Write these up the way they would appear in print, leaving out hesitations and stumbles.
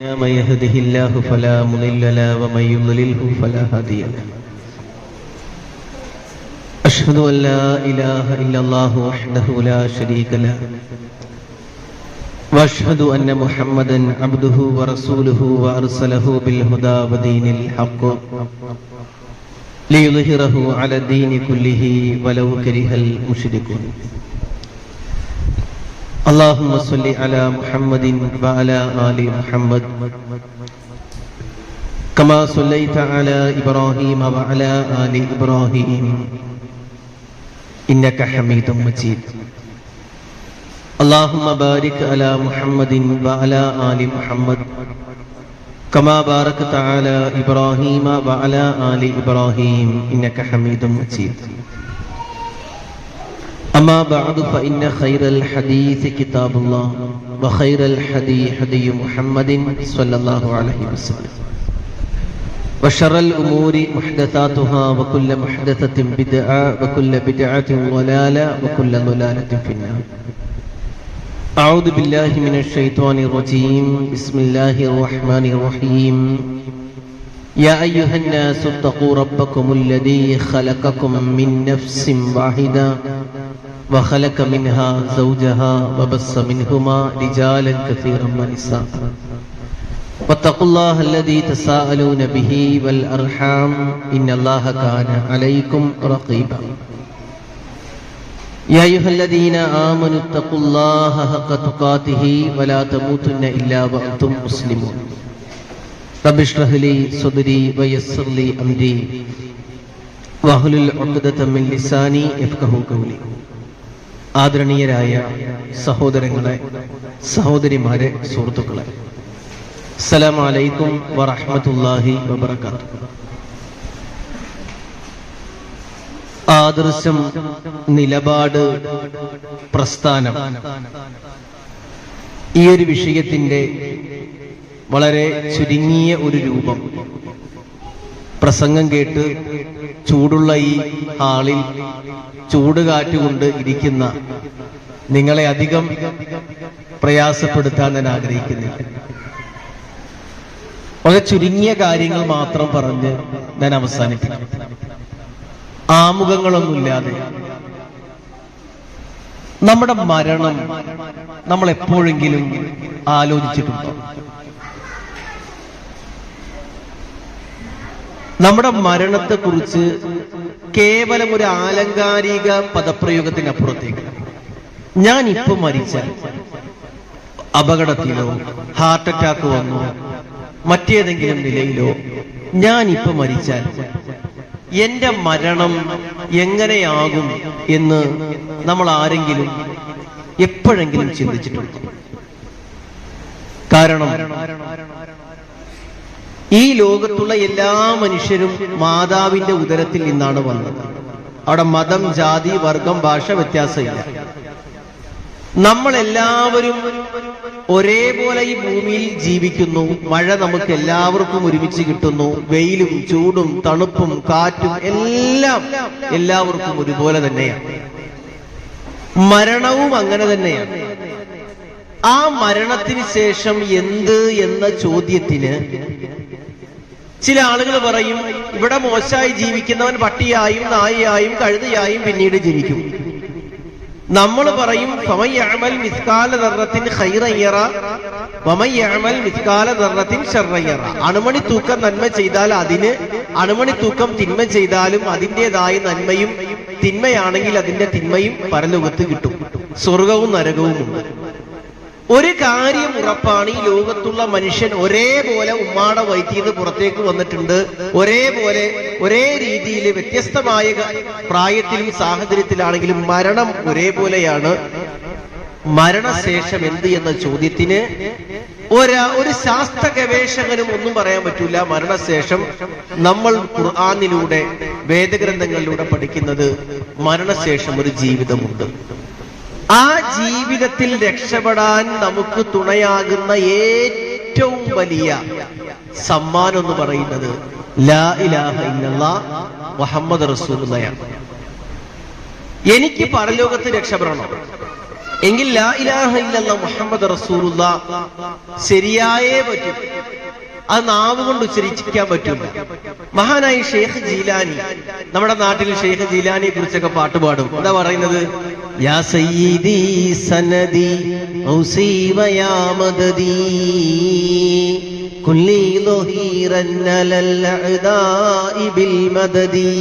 من يهده الله فلا مضل له ومن يضلله فلا هادي له. أشهد أن لا إله إلا الله وحده لا شريك له وأشهد أن محمدا عبده ورسوله وأرسله بالهدى ودين الحق ليظهره على الدين كله ولو كره المشركون. اللهم صل على محمد وعلى آل محمد كما صليت على إبراهيم وعلى آل إبراهيم إنك حميد مجيد. اللهم بارك على محمد وعلى آل محمد كما باركت على إبراهيم وعلى آل إبراهيم إنك حميد مجيد. أما بعد فإن خير الحديث كتاب الله وخير الهدي هدي محمد صلى الله عليه وسلم وشر الأمور محدثاتها وكل محدثة بدعة وكل بدعة ضلالة وكل ضلالة في النار. أعوذ بالله من الشيطان الرجيم. بسم الله الرحمن الرحيم. يا أيها الناس اتقوا ربكم الذي خلقكم من نفس واحدة وخلق منها زوجها وبث منهما رجالا كثيرا ونساء واتقوا الله الذي تساءلون به والأرحام إن الله كان عليكم رقيبا. يا أيها الذين آمنوا اتقوا الله حق تقاته ولا تموتن إلا وأنتم مسلمون. رب اشرح لي صدري ويسر لي أمري واحلل عقدة من لساني يفقهوا قولي. ആദരണീയരായ സഹോദരങ്ങളെ, സഹോദരിമാരെ, സുഹൃത്തുക്കളെ, അസ്സലാമു അലൈക്കും വറഹ്മത്തുള്ളാഹി വബറകാതുഹു. ആദർശം, നിലപാട്, പ്രസ്ഥാനം, ഈ ഒരു വിഷയത്തിന്റെ വളരെ ചുരുങ്ങിയ ഒരു രൂപം പ്രസംഗം കേട്ട് ചൂടുള്ള ഈ ഹാളിൽ ചൂടുകാറ്റുകൊണ്ട് ഇരിക്കുന്ന നിങ്ങളെ അധികം പ്രയാസപ്പെടുത്താൻ ഞാൻ ആഗ്രഹിക്കുന്നില്ല. വളരെ ചുരുങ്ങിയ കാര്യങ്ങൾ മാത്രം പറഞ്ഞ് ഞാൻ അവസാനിപ്പിക്കും. ആമുഖങ്ങളൊന്നുമില്ലാതെ. നമ്മുടെ മരണം നമ്മൾ എപ്പോഴെങ്കിലും ആലോചിച്ചിട്ടുണ്ടോ? നമ്മുടെ മരണത്തെക്കുറിച്ച് കേവലം ഒരു ആലങ്കാരിക പദപ്രയോഗത്തിനപ്പുറത്തേക്ക് ഞാൻ ഇപ്പൊ മരിച്ചാൽ, അപകടത്തിലോ ഹാർട്ട് അറ്റാക്ക് വന്നോ മറ്റേതെങ്കിലും നിലയിലോ ഞാൻ ഇപ്പൊ മരിച്ചാൽ എന്റെ മരണം എങ്ങനെയാകും എന്ന് നമ്മൾ ആരെങ്കിലും എപ്പോഴെങ്കിലും ചിന്തിച്ചിട്ടുണ്ടോ? കാരണം ഈ ലോകത്തുള്ള എല്ലാ മനുഷ്യരും മാതാവിന്റെ ഉദരത്തിൽ നിന്നാണ് വന്നത്. അവിടെ മതം, ജാതി, വർഗം, ഭാഷ വ്യത്യാസമില്ല. നമ്മളെല്ലാവരും ഒരേപോലെ ഈ ഭൂമിയിൽ ജീവിക്കുന്നു. മഴ നമുക്ക് എല്ലാവർക്കും ഒരുമിച്ച് കിട്ടുന്നു. വെയിലും ചൂടും തണുപ്പും കാറ്റും എല്ലാം എല്ലാവർക്കും ഒരുപോലെ തന്നെയാണ്. മരണവും അങ്ങനെ തന്നെയാണ്. ആ മരണത്തിന് ശേഷം എന്ത് എന്ന ചോദ്യത്തിന് ചില ആളുകൾ പറയും, ഇവിടെ മോശമായി ജീവിക്കുന്നവൻ പട്ടിയായും നായയായും കഴുതയായും പിന്നീട് ജനിക്കും. നമ്മൾ പറയും, ഫമൻ യഅമൽ മിസ്കാല ദർറത്തിൻ ഖൈറൻ യറ വമൻ യഅമൽ മിസ്കാല ദർറത്തിൻ ശർറൻ യറ. അണുമണി തൂക്കം നന്മ ചെയ്താൽ അതിന്, അണുമണി തൂക്കം തിന്മ ചെയ്താലും അതിൻ്റെതായ നന്മയും, തിന്മയാണെങ്കിൽ അതിന്റെ തിന്മയും പരലോകത്ത് കിട്ടും. സ്വർഗവും നരകവും ഉണ്ട്. ഒരു കാര്യം ഉറപ്പാണ്, ഈ ലോകത്തുള്ള മനുഷ്യൻ ഒരേപോലെ ഉമ്മാടെ വയറ്റിൽ നിന്ന് പുറത്തേക്ക് വന്നിട്ടുണ്ട്. ഒരേപോലെ ഒരേ രീതിയിൽ വ്യത്യസ്തമായ പ്രായത്തിലും സാഹചര്യത്തിലാണെങ്കിലും മരണം ഒരേപോലെയാണ്. മരണശേഷം എന്ത് എന്ന ചോദ്യത്തിന് ഒരു ശാസ്ത്ര ഗവേഷകനും ഒന്നും പറയാൻ പറ്റൂല. മരണശേഷം നമ്മൾ ഖുർആനിലൂടെ, വേദഗ്രന്ഥങ്ങളിലൂടെ പഠിക്കുന്നത് മരണശേഷം ഒരു ജീവിതമുണ്ട്. ആ ജീവിതത്തിൽ രക്ഷപ്പെടാൻ നമുക്ക് തുണയാകുന്ന ഏറ്റവും വലിയ സമ്മാനം എന്ന് പറയുന്നത് ലാ ഇലാഹ ഇല്ലല്ലാഹ് മുഹമ്മദ് റസൂലുള്ളാഹിയാണ്. എനിക്ക് പരലോകത്ത് രക്ഷപ്പെടണം, എങ്കിൽ ലാ ഇലാഹ ഇല്ലല്ലാഹ് മുഹമ്മദ് റസൂലുള്ളാഹ് ശരിയായേ പറ്റൂ. അത് നാവ് കൊണ്ട് ഉച്ചരിക്കാൻ പറ്റില്ല. മഹാനായ ഷെയ്ഖ് ജീലാനി, നമ്മുടെ നാട്ടിൽ ഷെയ്ഖ് ജീലാനിയെ കുറിച്ചൊക്കെ പാട്ട് പാടും. എന്താ പറയുന്നത്? യാ സയ്യിദി സനദി ഔസി വയാ മദദി കുല്ലി ളുഹീറൻ അലൽ അദാഇ ബിൽ മദദി.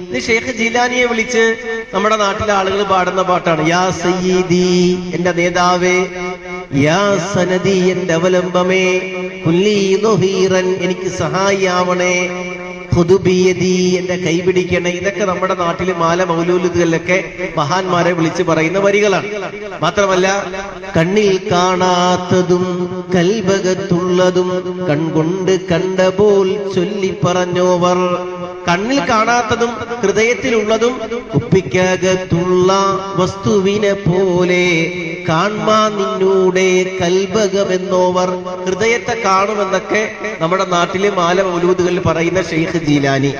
ഇത് ഷെയ്ഖ് ജീലാനിയെ വിളിച്ച് നമ്മുടെ നാട്ടിലെ ആളുകൾ പാടുന്ന പാട്ടാണ്. യാ സയ്യിദി, എന്റെ നേതാവേ, യാ സനദി, എന്റെ അവലംബമേ, കുല്ലി ളുഹീറൻ, എനിക്ക് സഹായിയാവണേ, ഖുദുബിയദി, എന്റെ കൈപിടിക്കണേ. ഇതൊക്കെ നമ്മുടെ നാട്ടിൽ മാല മൗലൂദുകളിലൊക്കെ മഹാന്മാരെ വിളിച്ച് പറയുന്ന വരികളാണ്. മാത്രമല്ല, കണ്ണിൽ കാണാത്തതും കൽബകത്തുള്ളതും കൺകൊണ്ട് കണ്ട പോൽ ചൊല്ലി പറഞ്ഞോവർ. കണ്ണിൽ കാണാത്തതും ഹൃദയത്തിലുള്ളതും കുപ്പിക്കകത്തുള്ള വസ്തുവിനെ പോലെ കാൺമാ നിന്നൂടെ കൽബകമെന്നോവർ. ഹൃദയത്തെ കാണുമെന്നൊക്കെ നമ്മുടെ നാട്ടിലെ മാല മൗലൂദുകളിൽ പറയുന്ന ഷെയ്ഖ് ജീലാനി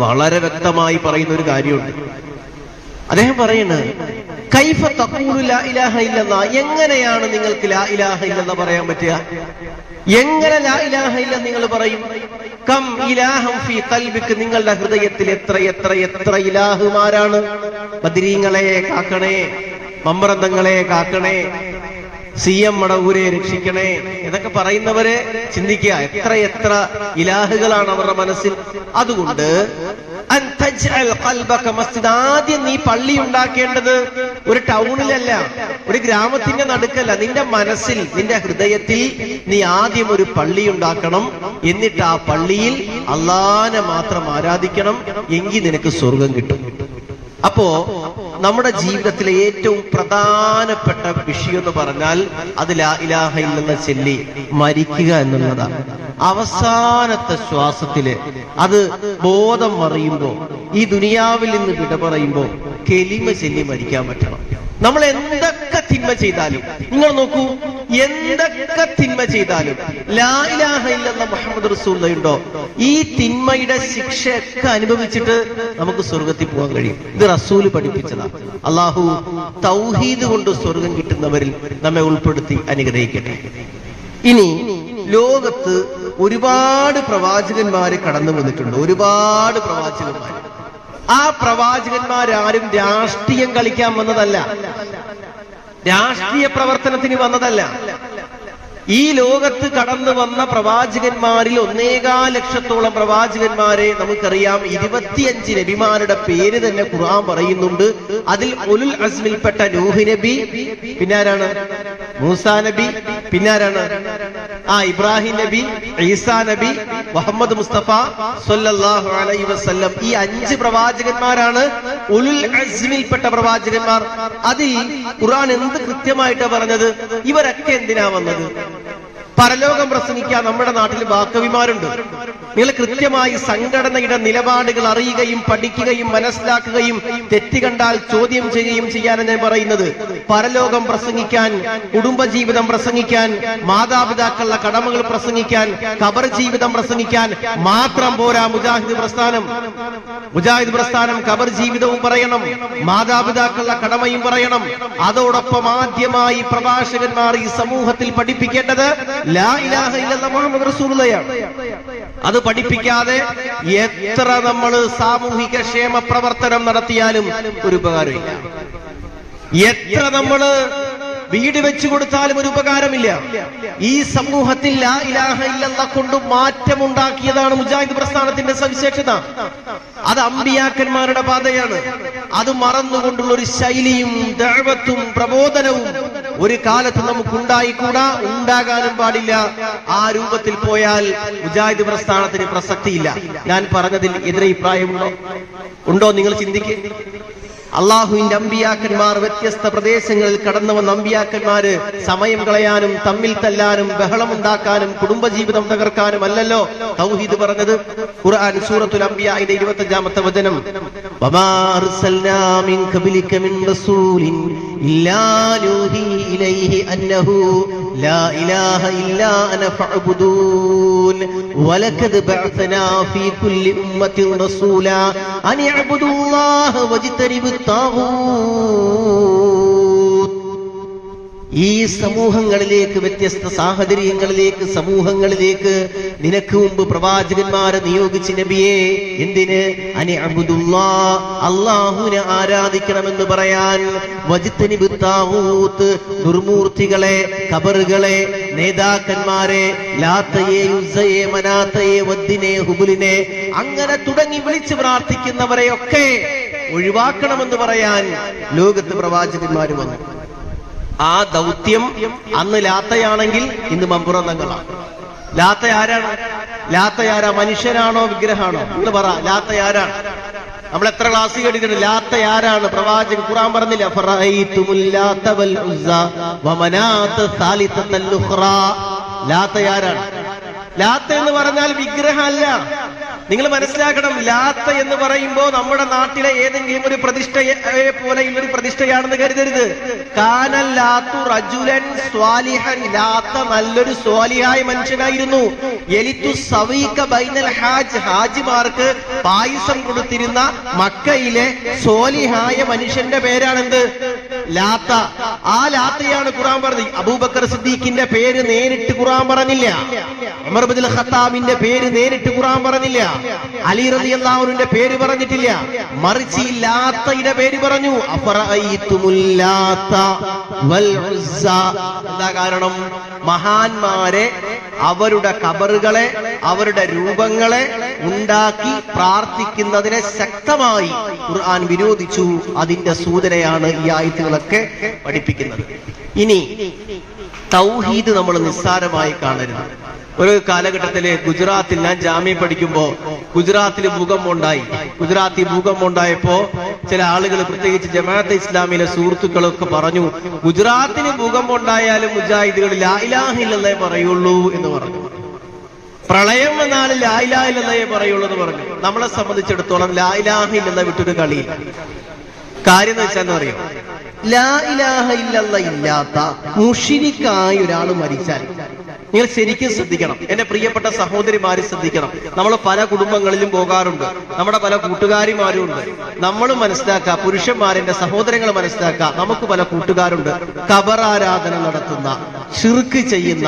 വളരെ വ്യക്തമായി പറയുന്ന ഒരു കാര്യമുണ്ട്. അദ്ദേഹം പറയുന്നത്, കൈഫ തഖൂലു ലാ ഇലാഹ ഇല്ലല്ലാഹ്, എങ്ങനെയാണ് നിങ്ങൾക്ക് ലാ ഇലാഹ ഇല്ലല്ലാഹ് പറയാൻ പറ്റുക? എങ്ങനെ ലാ ഇലാഹ ഇല്ലല്ലാഹ് നിങ്ങൾ പറയും? കം ഇലാഹം ഫീ ഖൽബിക, നിങ്ങളുടെ ഹൃദയത്തിൽ എത്ര എത്ര എത്ര ഇലാഹുമാരാണ്. ബദരീങ്ങളെ കാക്കണേ, മമ്പ്രന്തങ്ങളെ കാക്കണേ, CM മടവൂരെ രക്ഷിക്കണേ എന്നൊക്കെ പറയുന്നവരെ ചിന്തിക്കുക, എത്ര എത്ര ഇലാഹുകളാണ് അവരുടെ മനസ്സിൽ. അതുകൊണ്ട് ആദ്യം നീ പള്ളി ഉണ്ടാക്കേണ്ടത് ഒരു ടൗണിലല്ല, ഒരു ഗ്രാമത്തിന്റെ നടുക്കല്ല, നിന്റെ മനസ്സിൽ, നിന്റെ ഹൃദയത്തിൽ നീ ആദ്യം ഒരു പള്ളി ഉണ്ടാക്കണം. എന്നിട്ട് ആ പള്ളിയിൽ അല്ലാഹനെ മാത്രം ആരാധിക്കണം. എങ്കിൽ നിനക്ക് സ്വർഗം കിട്ടും. അപ്പോ നമ്മുടെ ജീവിതത്തിലെ ഏറ്റവും പ്രധാനപ്പെട്ട വിഷയം എന്ന് പറഞ്ഞാൽ അത് ലാ ഇലാഹ ഇല്ലല്ലാഹ് ചൊല്ലി മരിക്കുക എന്നുള്ളതാണ്. അവസാനത്തെ ശ്വാസത്തില് അത് ബോധം മറിയുമ്പോ, ഈ ദുനിയാവിൽ നിന്ന് വിട പറയുമ്പോ കെലിമ ചൊല്ലി മരിക്കാൻ പറ്റണം. നമ്മൾ എന്തൊക്കെ തിന്മ ചെയ്താലും, നിങ്ങൾ നോക്കൂ, എന്തൊക്കെ തിന്മ ചെയ്താലും ലാ ഇലാഹ ഇല്ലല്ലാഹ് മുഹമ്മദ് റസൂലുള്ളാഹി ഉണ്ടോ, ഈ തിന്മയുടെ ശിക്ഷയൊക്കെ അനുഭവിച്ചിട്ട് നമുക്ക് സ്വർഗത്തിൽ പോകാൻ കഴിയും. ഇത് റസൂല് പഠിപ്പിച്ചതാണ്. അള്ളാഹു തൗഹീദ് കൊണ്ട് സ്വർഗം കിട്ടുന്നവരിൽ നമ്മെ ഉൾപ്പെടുത്തി അനുഗ്രഹിക്കട്ടെ. ഇനി ലോകത്ത് ഒരുപാട് പ്രവാചകന്മാര് കടന്നു വന്നിട്ടുണ്ട്, ഒരുപാട് പ്രവാചകന്മാർ. ആ പ്രവാചകന്മാരാരും രാഷ്ട്രീയം കളിക്കാൻ വന്നതല്ല, രാഷ്ട്രീയ പ്രവർത്തനത്തിന് വന്നതല്ല. ഈ ലോകത്ത് കടന്നു വന്ന പ്രവാചകന്മാരിൽ 1.25 ലക്ഷത്തോളം പ്രവാചകന്മാരെ നമുക്കറിയാം. 25 നബിമാരുടെ പേര് തന്നെ ഖുർആൻ പറയുന്നുണ്ട്. അതിൽ ഉലുൽ അസ്മിൽപ്പെട്ട നൂഹ് നബി, പിന്നാരാണ്? മൂസാ നബി, പിന്നാരാണ്? ഇബ്രാഹിം നബി, ഈസാ നബി, മുഹമ്മദ് മുസ്തഫ സ്വല്ലല്ലാഹു അലൈഹി വസല്ലം. ഈ 5 പ്രവാചകന്മാരാണ് ഉലുൽ അസ്മിൽപ്പെട്ട പ്രവാചകന്മാർ. അതിൽ ഖുർആൻ എന്ത് കൃത്യമായിട്ടാണ് പറഞ്ഞത്? ഇവരൊക്കെ എന്തിനാ വന്നത്? പരലോകം പ്രസംഗിക്കാൻ നമ്മുടെ നാട്ടിൽ വാക്കവിമാരുണ്ട്. നിങ്ങൾ കൃത്യമായി സംഘടനയുടെ നിലപാടുകൾ അറിയുകയും പഠിക്കുകയും മനസ്സിലാക്കുകയും തെറ്റ് കണ്ടാൽ ചോദ്യം ചെയ്യുകയും ചെയ്യാനാണ് ഞാൻ പറയുന്നത്. പരലോകം പ്രസംഗിക്കാൻ, കുടുംബജീവിതം പ്രസംഗിക്കാൻ, മാതാപിതാക്കളുടെ കടമകൾ പ്രസംഗിക്കാൻ, ഖബർ ജീവിതം പ്രസംഗിക്കാൻ മാത്രം പോരാ മുജാഹിദ് പ്രസ്ഥാനം. മുജാഹിദ് പ്രസ്ഥാനം ഖബർ ജീവിതവും പറയണം, മാതാപിതാക്കളുടെ കടമയും പറയണം. അതോടൊപ്പം ആദ്യമായി പ്രഭാഷകന്മാർ ഈ സമൂഹത്തിൽ പഠിപ്പിക്കേണ്ടത് ലാ ഇലാഹ ഇല്ലല്ലാഹ് മുഹമ്മദ് റസൂലുള്ളാഹിയാണ്. അത് പഠിപ്പിക്കാതെ എത്ര നമ്മൾ സാമൂഹിക ക്ഷേമ പ്രവർത്തനം നടത്തിയാലും ഒരു ഉപകാരമില്ല. എത്ര നമ്മള് വീട് വെച്ചു കൊടുത്താലും ഒരു ഉപകാരമില്ല. ഈ സമൂഹത്തിൽ ലാ ഇലാഹ ഇല്ലല്ലാഹ് കൊണ്ട് മാറ്റമുണ്ടാക്കിയതാണ് മുജാഹിദ് പ്രസ്ഥാനത്തിന്റെ സവിശേഷത. അത് അമ്പിയാക്കന്മാരുടെ പാതയാണ്. അത് മറന്നുകൊണ്ടുള്ള ഒരു ശൈലിയും ദഅവത്തും പ്രബോധനവും ഒരു കാലത്ത് നമുക്ക് ഉണ്ടായിക്കൂടാ, ഉണ്ടാകാനും പാടില്ല. ആ രൂപത്തിൽ പോയാൽ മുജാഹിദ് പ്രസ്ഥാനത്തിന് പ്രസക്തിയില്ല. ഞാൻ പറഞ്ഞതിൽ എതിരഭിപ്രായമുണ്ടോ? ഉണ്ടോ? നിങ്ങൾ ചിന്തിക്കുക. അള്ളാഹുവിന്റെ അമ്പിയാക്കന്മാർ വ്യത്യസ്ത പ്രദേശങ്ങളിൽ കടന്നു വന്ന അമ്പിയാക്കന്മാര് സമയം കളയാനും തമ്മിൽ തല്ലാനും ബഹളമുണ്ടാക്കാനും കുടുംബജീവിതം തകർക്കാനും അല്ലല്ലോ തൗഹീദ് പറഞ്ഞത്. ഖുർആൻ സൂറത്തുൽ അംബിയായുടെ 25-ാമത്തെ വചനം, വമാ അർസൽനാ മിൻ ഖബലിക മിൻ റസൂലിൻ ഇല്ലാ നൂഹി ഇലൈഹി അന്നഹു ലാ ഇലാഹ ഇല്ലാ അന ഫഅബ്ദൂൻ വലഖദ് ബഅത്നാ ഫീ കുല്ലി ഉമ്മത്തിൻ റസൂലാ അൻ ഇഅ്ബുദുല്ലാഹ വജ്തനിബു الطاغوت. ഈ സമൂഹങ്ങളിലേക്ക്, വ്യത്യസ്ത സാഹചര്യങ്ങളിലേക്ക്, സമൂഹങ്ങളിലേക്ക് നിനക്ക് മുമ്പ് പ്രവാചകന്മാരെ നിയോഗിച്ച് നബിയെ. എന്തിന്? അനിഅബ്ദുല്ലാഹ്, അല്ലാഹുവിനെ ആരാധിക്കണമെന്ന് പറയാൻ. വജ്തനിബ് താഗൂത്ത്, ദുർമൂർത്തികളെ, ഖബറുകളെ, നേതാക്കന്മാരെ, ലാത്തയെ, ഉസ്സയെ, മനാത്തയെ, വദ്ദിനെ, ഹുബുലിനെ, അങ്ങനെ തുടങ്ങി വിളിച്ച് പ്രാർത്ഥിക്കുന്നവരെയൊക്കെ ഒഴിവാക്കണമെന്ന് പറയാൻ ലോകത്ത് പ്രവാചകന്മാർ വന്നു. ആ ദൗത്യം അന്ന് ലാത്തയാണെങ്കിൽ ഇന്ന് മമ്പുറന്നങ്ങളാണ്. ലാത്ത ആരാണ്? ലാത്തയാരാ? മനുഷ്യനാണോ വിഗ്രഹമാണോ? എന്ന് പറ. ലാത്തയാരാണ്? നമ്മൾ എത്ര ക്ലാസ് കേട്ടിട്ടുണ്ട്? ലാത്തയാരാണ്? പ്രവാചകൻ ഖുർആൻ പറഞ്ഞില്ല, ഫറഅയ്തുമുൽ ലാത്ത വൽ ഉസ്സ വമനാത സാലിസത്തൽ ഉഖ്റാ. ലാത്തയാരാണ്? ലാത്ത എന്ന് പറഞ്ഞാൽ വിഗ്രഹമല്ല. നിങ്ങൾ മനസ്സിലാക്കണം, ലാത്ത എന്ന് പറയുമ്പോ നമ്മുടെ നാട്ടിലെ ഏതെങ്കിലും ഒരു പ്രതിഷ്ഠയെ പോലെയുള്ള ഒരു പ്രതിഷ്ഠയാണെന്ന് കരുതരുത്. കാനൽ ലാത്തു റജുലൻ സ്വാലിഹൻ, ലാത്ത നല്ലൊരു സ്വാലിഹായ മനുഷ്യനായിരുന്നു. എലിത്തു സവീക ബൈനൽ ഹാജ്, ഹാജിമാർക്ക് പായസം കൊടുത്തിരുന്ന മക്കയിലെ സ്വാലിഹായ മനുഷ്യന്റെ പേരാണെന്ത്? ലാത്ത. ആ ലാത്തയാണ് ഖുർആൻ പറഞ്ഞത്. അബൂബക്കർ സിദ്ദീഖിന്റെ പേര് നേരിട്ട് ഖുർആൻ പറഞ്ഞില്ല. ഉമർ ഇബ്നുൽ ഖത്താബിന്റെ പേര് നേരിട്ട് ഖുർആൻ പറഞ്ഞില്ല. അലി റളിയല്ലാഹു അൻഹുവിന്റെ പേര് പറഞ്ഞിട്ടില്ല. മറിച്ച് ലാത്തയുടെ പേര് പറഞ്ഞു. അഫറഅയ്തുമുൽ ലാത്ത വൽ ഉസ്സ. എന്താ കാരണം? മഹാന്മാരെ, അവരുടെ ഖബറുകളെ, അവരുടെ രൂപങ്ങളെ ഉണ്ടാക്കി പ്രാർത്ഥിക്കുന്നതിനെ ശക്തമായി ഖുർആൻ വിരോധിച്ചു. അതിന്റെ സൂചനയാണ് ഈ ആയത്തുകളൊക്കെ പഠിപ്പിക്കുന്നത്. ഇനി തൗഹീദ് നമ്മൾ നിസ്സാരമായി കാണരുത്. ഒരു കാലഘട്ടത്തില് ഗുജറാത്തിൽ ഞാൻ ജാമ്യ പഠിക്കുമ്പോ ഗുജറാത്തിൽ ഭൂകമ്പം ഉണ്ടായി. ഗുജറാത്തിൽ ഭൂകമ്പം ഉണ്ടായപ്പോ ചില ആളുകൾ, പ്രത്യേകിച്ച് ജമാഅത്തെ ഇസ്ലാമിയിലെ സുഹൃത്തുക്കളൊക്കെ പറഞ്ഞു, ഗുജറാത്തിന് ഭൂകമ്പം ഉണ്ടായാലും മുജാഹിദുകൾ ലാ ഇലാഹ ഇല്ലല്ലാഹേ പറയുള്ളൂ എന്ന് പറഞ്ഞു. പ്രളയം വന്നാൽ ലാ ഇലാഹ ഇല്ലല്ലാഹേ പറയുള്ളൂ എന്ന് പറഞ്ഞു. നമ്മളെ സംബന്ധിച്ചിടത്തോളം ലാ ഇലാഹ ഇല്ലല്ലാഹ് വിട്ടൊരു കളിയില്ല. കാര്യം എന്ന് വെച്ചാൽ അറിയോ, ലാ ഇലാഹ ഇല്ലല്ലാഹ് ഇല്ലാത്ത മുശ്രിക്കായ ഒരാൾ മരിച്ചാൽ നിങ്ങൾ ശരിക്കും ശ്രദ്ധിക്കണം. എന്റെ പ്രിയപ്പെട്ട സഹോദരിമാര് ശ്രദ്ധിക്കണം. നമ്മൾ പല കുടുംബങ്ങളിലും പോകാറുണ്ട്, നമ്മുടെ പല കൂട്ടുകാരിമാരും ഉണ്ട്. നമ്മൾ മനസ്സിലാക്കുക, പുരുഷന്മാരെന്റെ സഹോദരങ്ങൾ മനസ്സിലാക്കുക, നമുക്ക് പല കൂട്ടുകാരുണ്ട് ഖബറാരാധന നടത്തുന്ന, ശിർക്ക് ചെയ്യുന്ന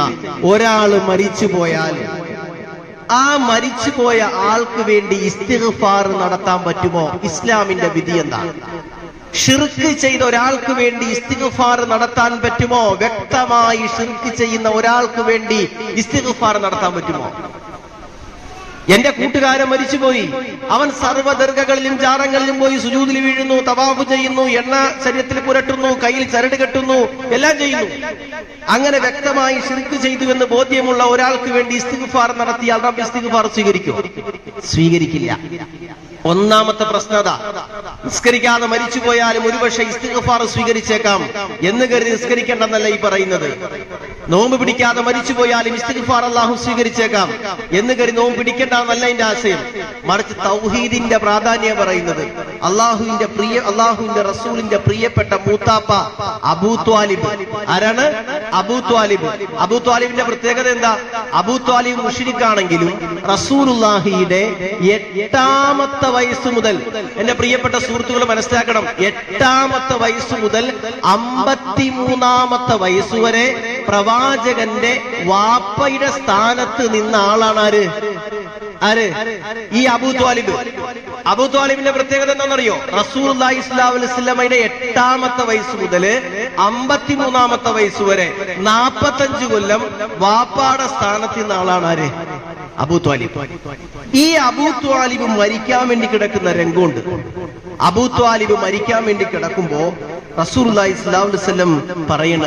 ഒരാൾ മരിച്ചു പോയാൽ ആ മരിച്ചുപോയ ആൾക്ക് വേണ്ടി ഇസ്തിഗ്ഫാർ നടത്താൻ പറ്റുമോ? ഇസ്ലാമിന്റെ വിധി എന്താണ്? ഷിർക്ക് ചെയ്ത ഒരാൾക്ക് വേണ്ടി ഇസ്തിഗ്ഫാർ നടത്താൻ പറ്റുമോ? വ്യക്തമായി ഷിർക്ക് ചെയ്യുന്ന ഒരാൾക്ക് വേണ്ടി ഇസ്തിഗ്ഫാർ നടത്താൻ പറ്റുമോ? എന്റെ കൂട്ടുകാരൻ മരിച്ചുപോയി, അവൻ സർവ്വദർഗകളിലും ജാറങ്ങളിലും പോയി സുജൂദിൽ വീഴുന്നു, തവാഫ് ചെയ്യുന്നു, എണ്ണ ശരീരത്തിൽ പുരട്ടുന്നു, കയ്യിൽ ചരട് കെട്ടുന്നു, എല്ലാം ചെയ്യുന്നു. അങ്ങനെ വ്യക്തമായി ഷിർക്ക് ചെയ്തു എന്ന് ബോധ്യമുള്ള ഒരാൾക്ക് വേണ്ടി ഇസ്തിഗ്ഫാർ നടത്തിയാൽ റബ്ബ് ഇസ്തിഗ്ഫാർ സ്വീകരിക്കുമോ? സ്വീകരിക്കില്ല. ഒന്നാമത്തെ പ്രശ്നത, നിസ്കരിക്കാതെ മരിച്ചുപോയാലും ഒരുപക്ഷെ ഇസ്തിഗ്ഫാർ സ്വീകരിച്ചേക്കാം എന്ന് കരുതി നിസ്കരിക്കേണ്ടെന്നല്ല ഈ പറയുന്നത്. നോമ്പ് പിടിക്കാതെ മരിച്ചുപോയാലും ഇസ്തിഗ്ഫാർ അല്ലാഹു സ്വീകരിച്ചേക്കാം എന്ന് കരുതി നോമ്പ് പിടിക്കേണ്ടെന്നല്ല എന്റെ ആശയം. മറിച്ച് തൗഹീദിന്റെ പ്രാധാന്യം പറയുന്നത്. അള്ളാഹുവിന്റെ റസൂലിന്റെ പ്രിയപ്പെട്ട മൂത്താപ്പ അബൂ ത്വാലിബ്. ആരാണ്? അബൂ ത്വാലിബ്. അബൂ ത്വാലിബിന്റെ പ്രത്യേകത എന്താ? അബൂ ത്വാലിബ് മുശ്രിക്കാണെങ്കിലും റസൂലുള്ളാഹിയുടെ 8ാമത്തെ വയസ്സ് മുതൽ, എന്റെ പ്രിയപ്പെട്ട സുഹൃത്തുക്കൾ മനസ്സിലാക്കണം, 8ാമത്തെ വയസ്സ് മുതൽ 53ാമത്തെ വയസ്സുവരെ പ്രവാചകന്റെ വാപ്പയുടെ സ്ഥാനത്ത് നിന്ന ആളാണ് ആര്? ഈ അബൂ ത്വാലിബ്. അബൂ ത്വാലിബിന്റെ പ്രത്യേകത എന്താണെന്നറിയോ? റസൂലുള്ളാഹി സ്വല്ലല്ലാഹു അലൈഹി വസല്ലമയുടെ 8ാമത്തെ വയസ്സ് മുതൽ 53ാമത്തെ വയസ്സ് വരെ 45 കൊല്ലം വാപ്പാടെ സ്ഥാനത്ത് നിന്ന ആളാണ് ആര്? അബൂ ത്വാലിബ്. ഈ അബൂ ത്വാലിബ് മരിക്കാൻ വേണ്ടി കിടക്കുന്ന രംഗമുണ്ട്. അബൂ ത്വാലിബ് മരിക്കാൻ വേണ്ടി കിടക്കുമ്പോ റസൂലുള്ളാഹി സ്വല്ലല്ലാഹു അലൈഹി വസല്ലം പറയണ,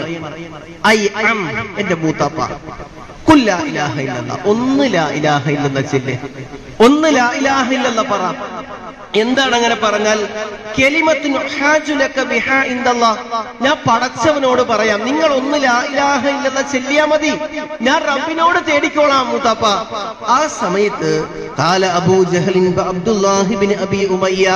എന്റെ മൂത്താപ്പ, ഖുൽ ലാ ഇലാഹ ഇല്ലല്ലാഹ്, ഒന്ന് ലാ ഇലാഹ ഇല്ലല്ലാഹ് ചൊല്ല്, ഒന്ന് ലാ ഇലാഹ ഇല്ലല്ലാഹ് പറ. എന്താണ് അങ്ങനെ പറഞ്ഞാൽ? കലിമത്തുൻ ഹാജു ലക ബിഹാ ഇൻദല്ലാഹ്, ഞാൻ പടച്ചവനോട് പറയാം, നിങ്ങൾ ഒന്ന് ലാ ഇലാഹ ഇല്ലല്ലാഹ് ചൊല്ലിയാ മതി, ഞാൻ റബ്ബിനോട് തേടിക്കോളാം മൂത്താപ്പ. ആ സമയത്ത് ഖാല അബൂ ജഹലിൻ അബ്ദുല്ലാഹി ഇബ്നു അബി ഉമയ്യ,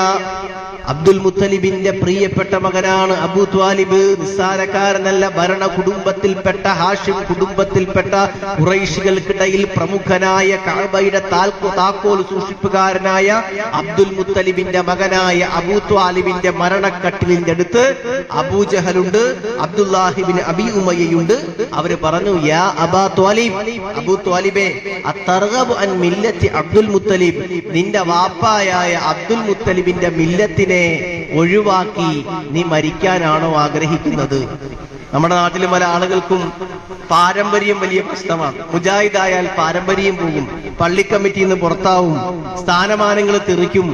അബ്ദുൽ മുത്തലിബിന്റെ പ്രിയപ്പെട്ട മകനാണ് അബൂ ത്വാലിബ്. നിസ്സാരക്കാരനല്ല, ഭരണ കുടുംബത്തിൽപ്പെട്ട, ഹാഷിം കുടുംബത്തിൽപ്പെട്ട, ഖുറൈശികൾക്കിടയിൽ പ്രമുഖനായ, കഅബയുടെ താക്കോൽ സൂക്ഷിപ്പുകാരനായ അബ്ദുൽ മുത്തലിബിന്റെ മകനായ അബൂ ത്വാലിബിന്റെ മരണക്കട്ടിലിന്റെ അടുത്ത് അബൂജഹലുണ്ട്, അബ്ദുല്ലാഹിബിൻ അബി ഉമയ്യയുണ്ട്. അവര് പറഞ്ഞു, യാ അബാ ത്വാലിബ്, അബൂ ത്വാലിബേ, അത്തർഗബു അൻ മില്ലത്തി അബ്ദുൽ മുത്തലിബ്, നിന്റെ വാപ്പായായ അബ്ദുൽ മുത്തലിബിന്റെ മില്ലത്തിനെ ഒഴിവാക്കി നീ മരിക്കാനാണോ ആഗ്രഹിക്കുന്നത്? നമ്മുടെ നാട്ടിലും പല ആളുകൾക്കും പാരമ്പര്യം വലിയ പ്രശ്നമാണ്. മുജാഹിദായാൽ പാരമ്പര്യം പോകും, പള്ളി കമ്മിറ്റിയിൽ നിന്ന് പുറത്താവും, സ്ഥാനമാനങ്ങൾ തെറിക്കും,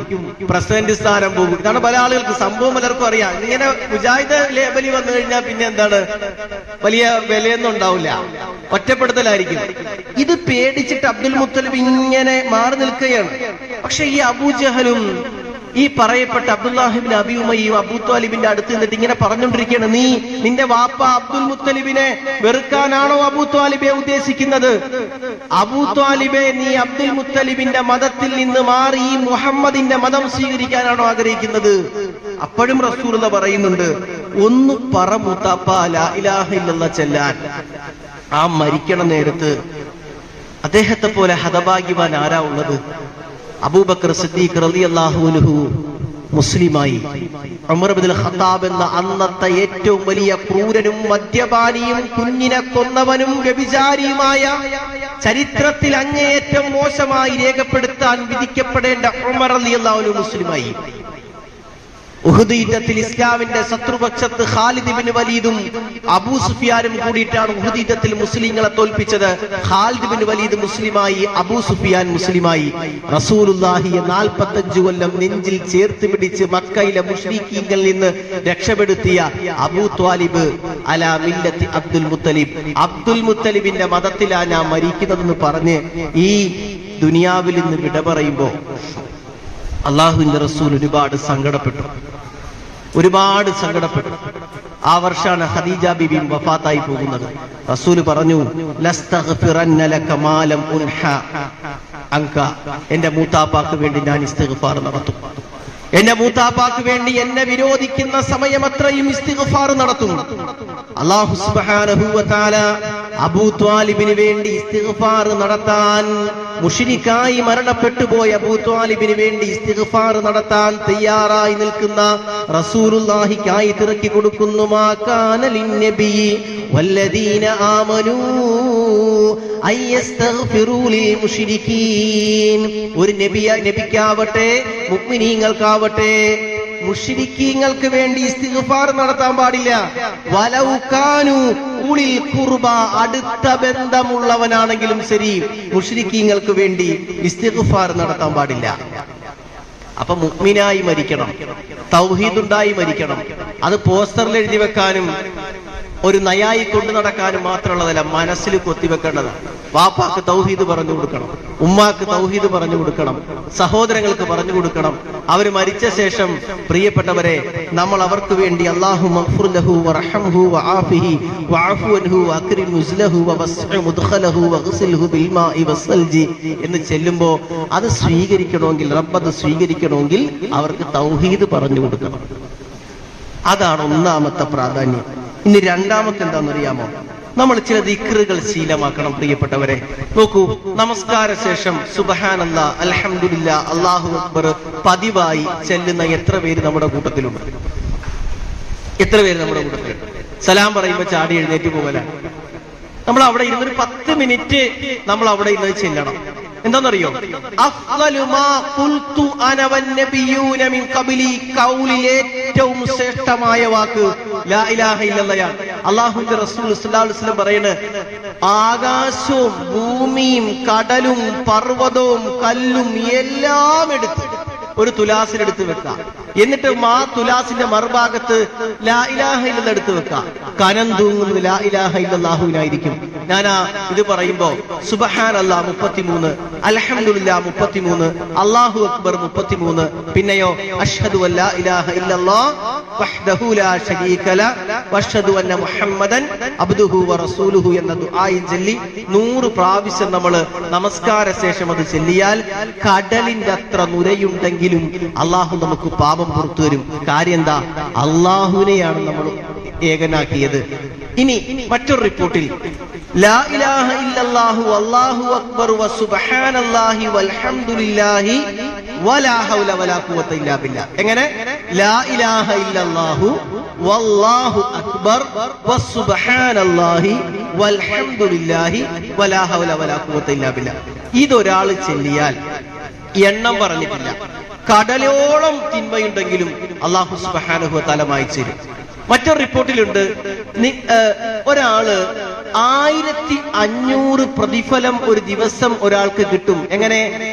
പ്രസിഡന്റ് സ്ഥാനം പോകും. ഇതാണ് പല ആളുകൾക്ക്. സംഭവം പലർക്കും അറിയാം. ഇങ്ങനെ മുജാഹിദ് ലേബലി വന്നു കഴിഞ്ഞാൽ പിന്നെ എന്താണ്, വലിയ വിലയൊന്നും ഉണ്ടാവില്ല, ഒറ്റപ്പെടുത്തലായിരിക്കും. ഇത് പേടിച്ചിട്ട് അബ്ദുൽ മുത്തലിബ് ഇങ്ങനെ മാറി നിൽക്കുകയാണ്. പക്ഷെ ഈ അബൂജഹലും ഈ പറയപ്പെട്ട അബ്ദുല്ലാഹിബിൻ അബി ഉമയ്യയും അബൂ ത്വാലിബിന്റെ അടുത്ത് നിന്നിട്ട് ഇങ്ങനെ പറഞ്ഞുകൊണ്ടിരിക്കുകയാണ്, നീ നിന്റെ വാപ്പ അബ്ദുൽ മുത്തലിബിനെ വെറുക്കാനാണോ അബൂ ത്വാലിബെ ഉദ്ദേശിക്കുന്നത്? അബൂ ത്വാലിബെ, നീ അബ്ദുൽ മുത്തലിബിന്റെ മതത്തിൽ നിന്ന് മാറി ഈ മുഹമ്മദിന്റെ മതം സ്വീകരിക്കാനാണോ ആഗ്രഹിക്കുന്നത്? അപ്പോഴും റസൂലുള്ളാഹി പറയുന്നുണ്ട്, ഒന്ന് പറ മുത്താപ്പ ലാ ഇലാഹ ഇല്ലല്ലാഹ് ചെല്ലാൻ. ആ മരിക്കണ നേരത്ത് അദ്ദേഹത്തെ പോലെ ഹതഭാഗ്യവാൻ ആരാ ഉള്ളത്? അബൂബക്കർ സിദ്ദീഖ് റളിയല്ലാഹു അൻഹു മുസ്ലിമായി. ഉമർ ഇബ്നുൽ ഖത്താബ് എന്ന അന്നത്തെ ഏറ്റവും വലിയ ക്രൂരനും മദ്യപാനിയും കുഞ്ഞിനെ കൊന്നവനും വ്യഭിചാരിയുമായ, ചരിത്രത്തിൽ അങ്ങേയറ്റം മോശമായി രേഖപ്പെടുത്താൻ വിധിക്കപ്പെടേണ്ട ഉമർ റളിയല്ലാഹു അൻഹു മുസ്ലിമായി. ഉഹദ് യുദ്ധത്തിൽ ഇസ്ലാമിന്റെ ശത്രുപക്ഷത്ത് ഖാലിദ് ഇബ്നു വലീദും അബൂ സുഫിയാനും കൂടിയിട്ടാണ് ഉഹദ് യുദ്ധത്തിൽ മുസ്ലിങ്ങളെ തോൽപ്പിച്ചത്. ഖാലിദ് ഇബ്നു വലീദ് മുസ്ലിമായി, അബൂ സുഫിയാൻ മുസ്ലിമായി. റസൂലുള്ളാഹിയെ 45 കൊല്ലം നെഞ്ചിൽ ചേർത്ത് പിടിച്ച് മക്കയിലെ മുശ്രിക്കീങ്ങളിൽ നിന്ന് രക്ഷപ്പെടുത്തിയ അബൂ ത്വാലിബ് അലാ മില്ലത്തി അബ്ദുൽ മുത്തലിബ്, അബ്ദുൽ മുത്തലിബിന്റെ മതത്തിലാണ് ഞാൻ മരിക്കുന്നതെന്ന് പറഞ്ഞ് ഈ ദുനിയാവിൽ നിന്ന് വിട പറയുമ്പോ അള്ളാഹുവിന്റെ റസൂൽ ഒരുപാട് സങ്കടപ്പെട്ടു. ആ വർഷമാണ് ഖദീജ ബീബിയും വഫാത്തായി പോകുന്നത്. റസൂൽ പറഞ്ഞു, ലസ്തഗ്ഫിറന്ന ലക മാലം ഉൻഹ അൻക, എന്റെ മൂത്താപ്പാക്ക് വേണ്ടി ഞാൻ ഇസ്തിഗ്ഫാർ നടത്തും. എന്റെ മൂത്താപ്പാക്ക് വേണ്ടി എന്നെ വിരോധിക്കുന്ന സമയം അത്രയും ഇസ്തിഗ്ഫാർ നടത്തും. അല്ലാഹു സുബ്ഹാനഹു വ തആല അബൂ ത്വാലിബിന് വേണ്ടി ഇസ്തിഗ്ഫാർ നടത്താൻ, മുശ്രിക്കായി മരണപ്പെട്ടു പോയ അബൂ ത്വാലിബിന് വേണ്ടി ഇസ്തിഗ്ഫാർ നടത്താൻ തയ്യാറായി നിൽക്കുന്ന റസൂലുള്ളാഹിക്കായി തിറക്കി കൊടുക്കുന്നു. മാ കാന ലിന്നബി വല്ലദീന ആമനൂ അയസ്തഗ്ഫിറൂ ലിൽ മുശ്രിക്കീൻ. ഒരു നബിക്കാവട്ടെ മുഅ്മിനീങ്ങൾക്കാവട്ടെ മുശ്രിക്കീങ്ങൾക്ക് വേണ്ടി ഇസ്തിഗ്ഫാർ നടത്താൻ പാടില്ല. വലൗ കാനൂ ഉലിൽ ഖുർബ, അടുത്ത ബന്ധമുള്ളവനാണെങ്കിലും ശരി, മുശ്രിക്കീങ്ങൾക്ക് വേണ്ടി ഇസ്തിഗ്ഫാർ നടത്താൻ പാടില്ല. അപ്പൊ മുഅ്മിനായി മരിക്കണം, തൗഹീദുണ്ടായി മരിക്കണം. അത് പോസ്റ്ററിൽ എഴുതി വെക്കാനും ഒരു നയായി കൊണ്ടു നടക്കാനും മാത്രമുള്ളതല്ല, മനസ്സിൽ കൊത്തിവെക്കേണ്ടതാണ്. വാപ്പാക്ക് തൗഹീദ് പറഞ്ഞു കൊടുക്കണം, ഉമ്മാക്ക് തൗഹീദ് പറഞ്ഞു കൊടുക്കണം, സഹോദരങ്ങൾക്ക് പറഞ്ഞു കൊടുക്കണം. അവർ മരിച്ച ശേഷം പ്രിയപ്പെട്ടവരെ, നമ്മൾ അവർക്ക് വേണ്ടി അല്ലാഹുമ്മ ഗ്ഫിർ ലഹു വറഹംഹു വആഫിഹി വഅഫു അൻഹു വഅക്രിം നുസ്ലഹു വവസ്ഇ മുദ്ഖലഹു വഗ്സിൽഹു ബിൽമാഇ വസ്സൽജി എന്ന് ചെല്ലുമ്പോ അത് സ്വീകരിക്കണമെങ്കിൽ, റബ്ബ് സ്വീകരിക്കണമെങ്കിൽ അവർക്ക് തൗഹീദ് പറഞ്ഞു കൊടുക്കണം. അതാണ് ഒന്നാമത്തെ പ്രാധാന്യം. ഇനി രണ്ടാമത്തെ എന്താണെന്നറിയാമോ? നമ്മൾ ചില ദിക്റുകൾ ശീലമാക്കണം പ്രിയപ്പെട്ടവരെ. നോക്കൂ, നമസ്കാര ശേഷം സുബ്ഹാനല്ലാഹ്, അൽഹംദുലില്ലാഹ്, അല്ലാഹു അക്ബർ പതിവായി ചെല്ലുന്ന എത്ര പേര് നമ്മുടെ കൂട്ടത്തിലുണ്ട്? എത്ര പേര് നമ്മുടെ കൂട്ടത്തിലുണ്ട്? സലാം പറയുമ്പോ ചാടി എഴുന്നേറ്റ് പോകലാണ്. നമ്മൾ അവിടെ ഇരുന്നൊരു 10 മിനിറ്റ് നമ്മൾ അവിടെ ഇരുന്ന് ചെല്ലണം. എന്താണെന്നറിയോ? അഫ്ളലു മാ ഖുൽതു അന വന്നബിയൂന മിൻ ഖബ്ലി, ഖൗലിലെ ഏറ്റവും ശ്രേഷ്ഠമായ വാക്ക് ലാ ഇലാഹ ഇല്ലല്ലാഹ്. അല്ലാഹുവിന്റെ റസൂൽ സ്വല്ലല്ലാഹു അലൈഹി വസല്ലം പറയുന്നത്, ആകാശവും ഭൂമിയും കടലും പർവ്വതവും കല്ലും എല്ലാം എടുത്ത് ഒരു തുലാസിലെടുത്ത് വെക്കാം. എന്നിട്ട് ആ തുലാസിന്റെ മറുഭാഗത്ത് ലാ ഇലാഹ ഇല്ലല്ലാഹ് എടുത്ത് വെക്കാം. കനം തൂങ്ങുന്നത് ലാ ഇലാഹ ഇല്ലല്ലാഹുവിനായിരിക്കും. ഞാൻ ഇത് പറയുമ്പോ സുബ്ഹാനല്ലാഹ് 33, അൽഹംദുലില്ലാഹ് 33, അല്ലാഹു അക്ബർ 33, പിന്നെയോ അഷ്ഹദു അല്ലാ ഇലാഹ ഇല്ലല്ലാഹ് വഹ്ദഹു ലാ ശരീക ലഹു വഅഷ്ഹദു അന്ന മുഹമ്മദൻ അബ്ദുഹു വറസൂലുഹു എന്ന ദുആയും ചൊല്ലി 100 പ്രാവശ്യം നമ്മൾ നമസ്കാര ശേഷം അത് ചൊല്ലിയാൽ കടലിന്റെ അത്ര നുരയുണ്ടെങ്കിലും അള്ളാഹു നമുക്ക് പാപം പുറത്തു വരും. കാര്യം എന്താ? അള്ളാഹുവിനെയാണ് നമ്മൾ ഏകനാക്കിയത്. ഇനി മറ്റൊരു റിപ്പോർട്ടിൽ ലാ ഇലാഹ ഇല്ലല്ലാഹു അല്ലാഹു അക്ബർ വസുബ്ഹാനല്ലാഹി വൽഹംദുലില്ലാഹി വലാ ഹൗല വലാ ഖുവത ഇല്ലാ ബില്ലാഹ്. എങ്ങനെ? ലാ ഇലാഹ ഇല്ലല്ലാഹു വല്ലാഹു അക്ബർ വസുബ്ഹാനല്ലാഹി വൽഹംദുലില്ലാഹി വലാ ഹൗല വലാ ഖുവത ഇല്ലാ ബില്ലാഹ്. ഇതൊരാൾ ചൊല്ലിയാൽ എണ്ണം പറഞ്ഞിട്ടില്ല, കടലോളം തിന്മയുണ്ടെങ്കിലും അല്ലാഹു സുബ്ഹാനഹു വ തആല മായ്ച്ചു തരും. മറ്റൊരു റിപ്പോർട്ടിലുണ്ട് ഒരാള് 1500 പ്രതിഫലം ഒരു ദിവസം ഒരാൾക്ക് കിട്ടും. എങ്ങനെ?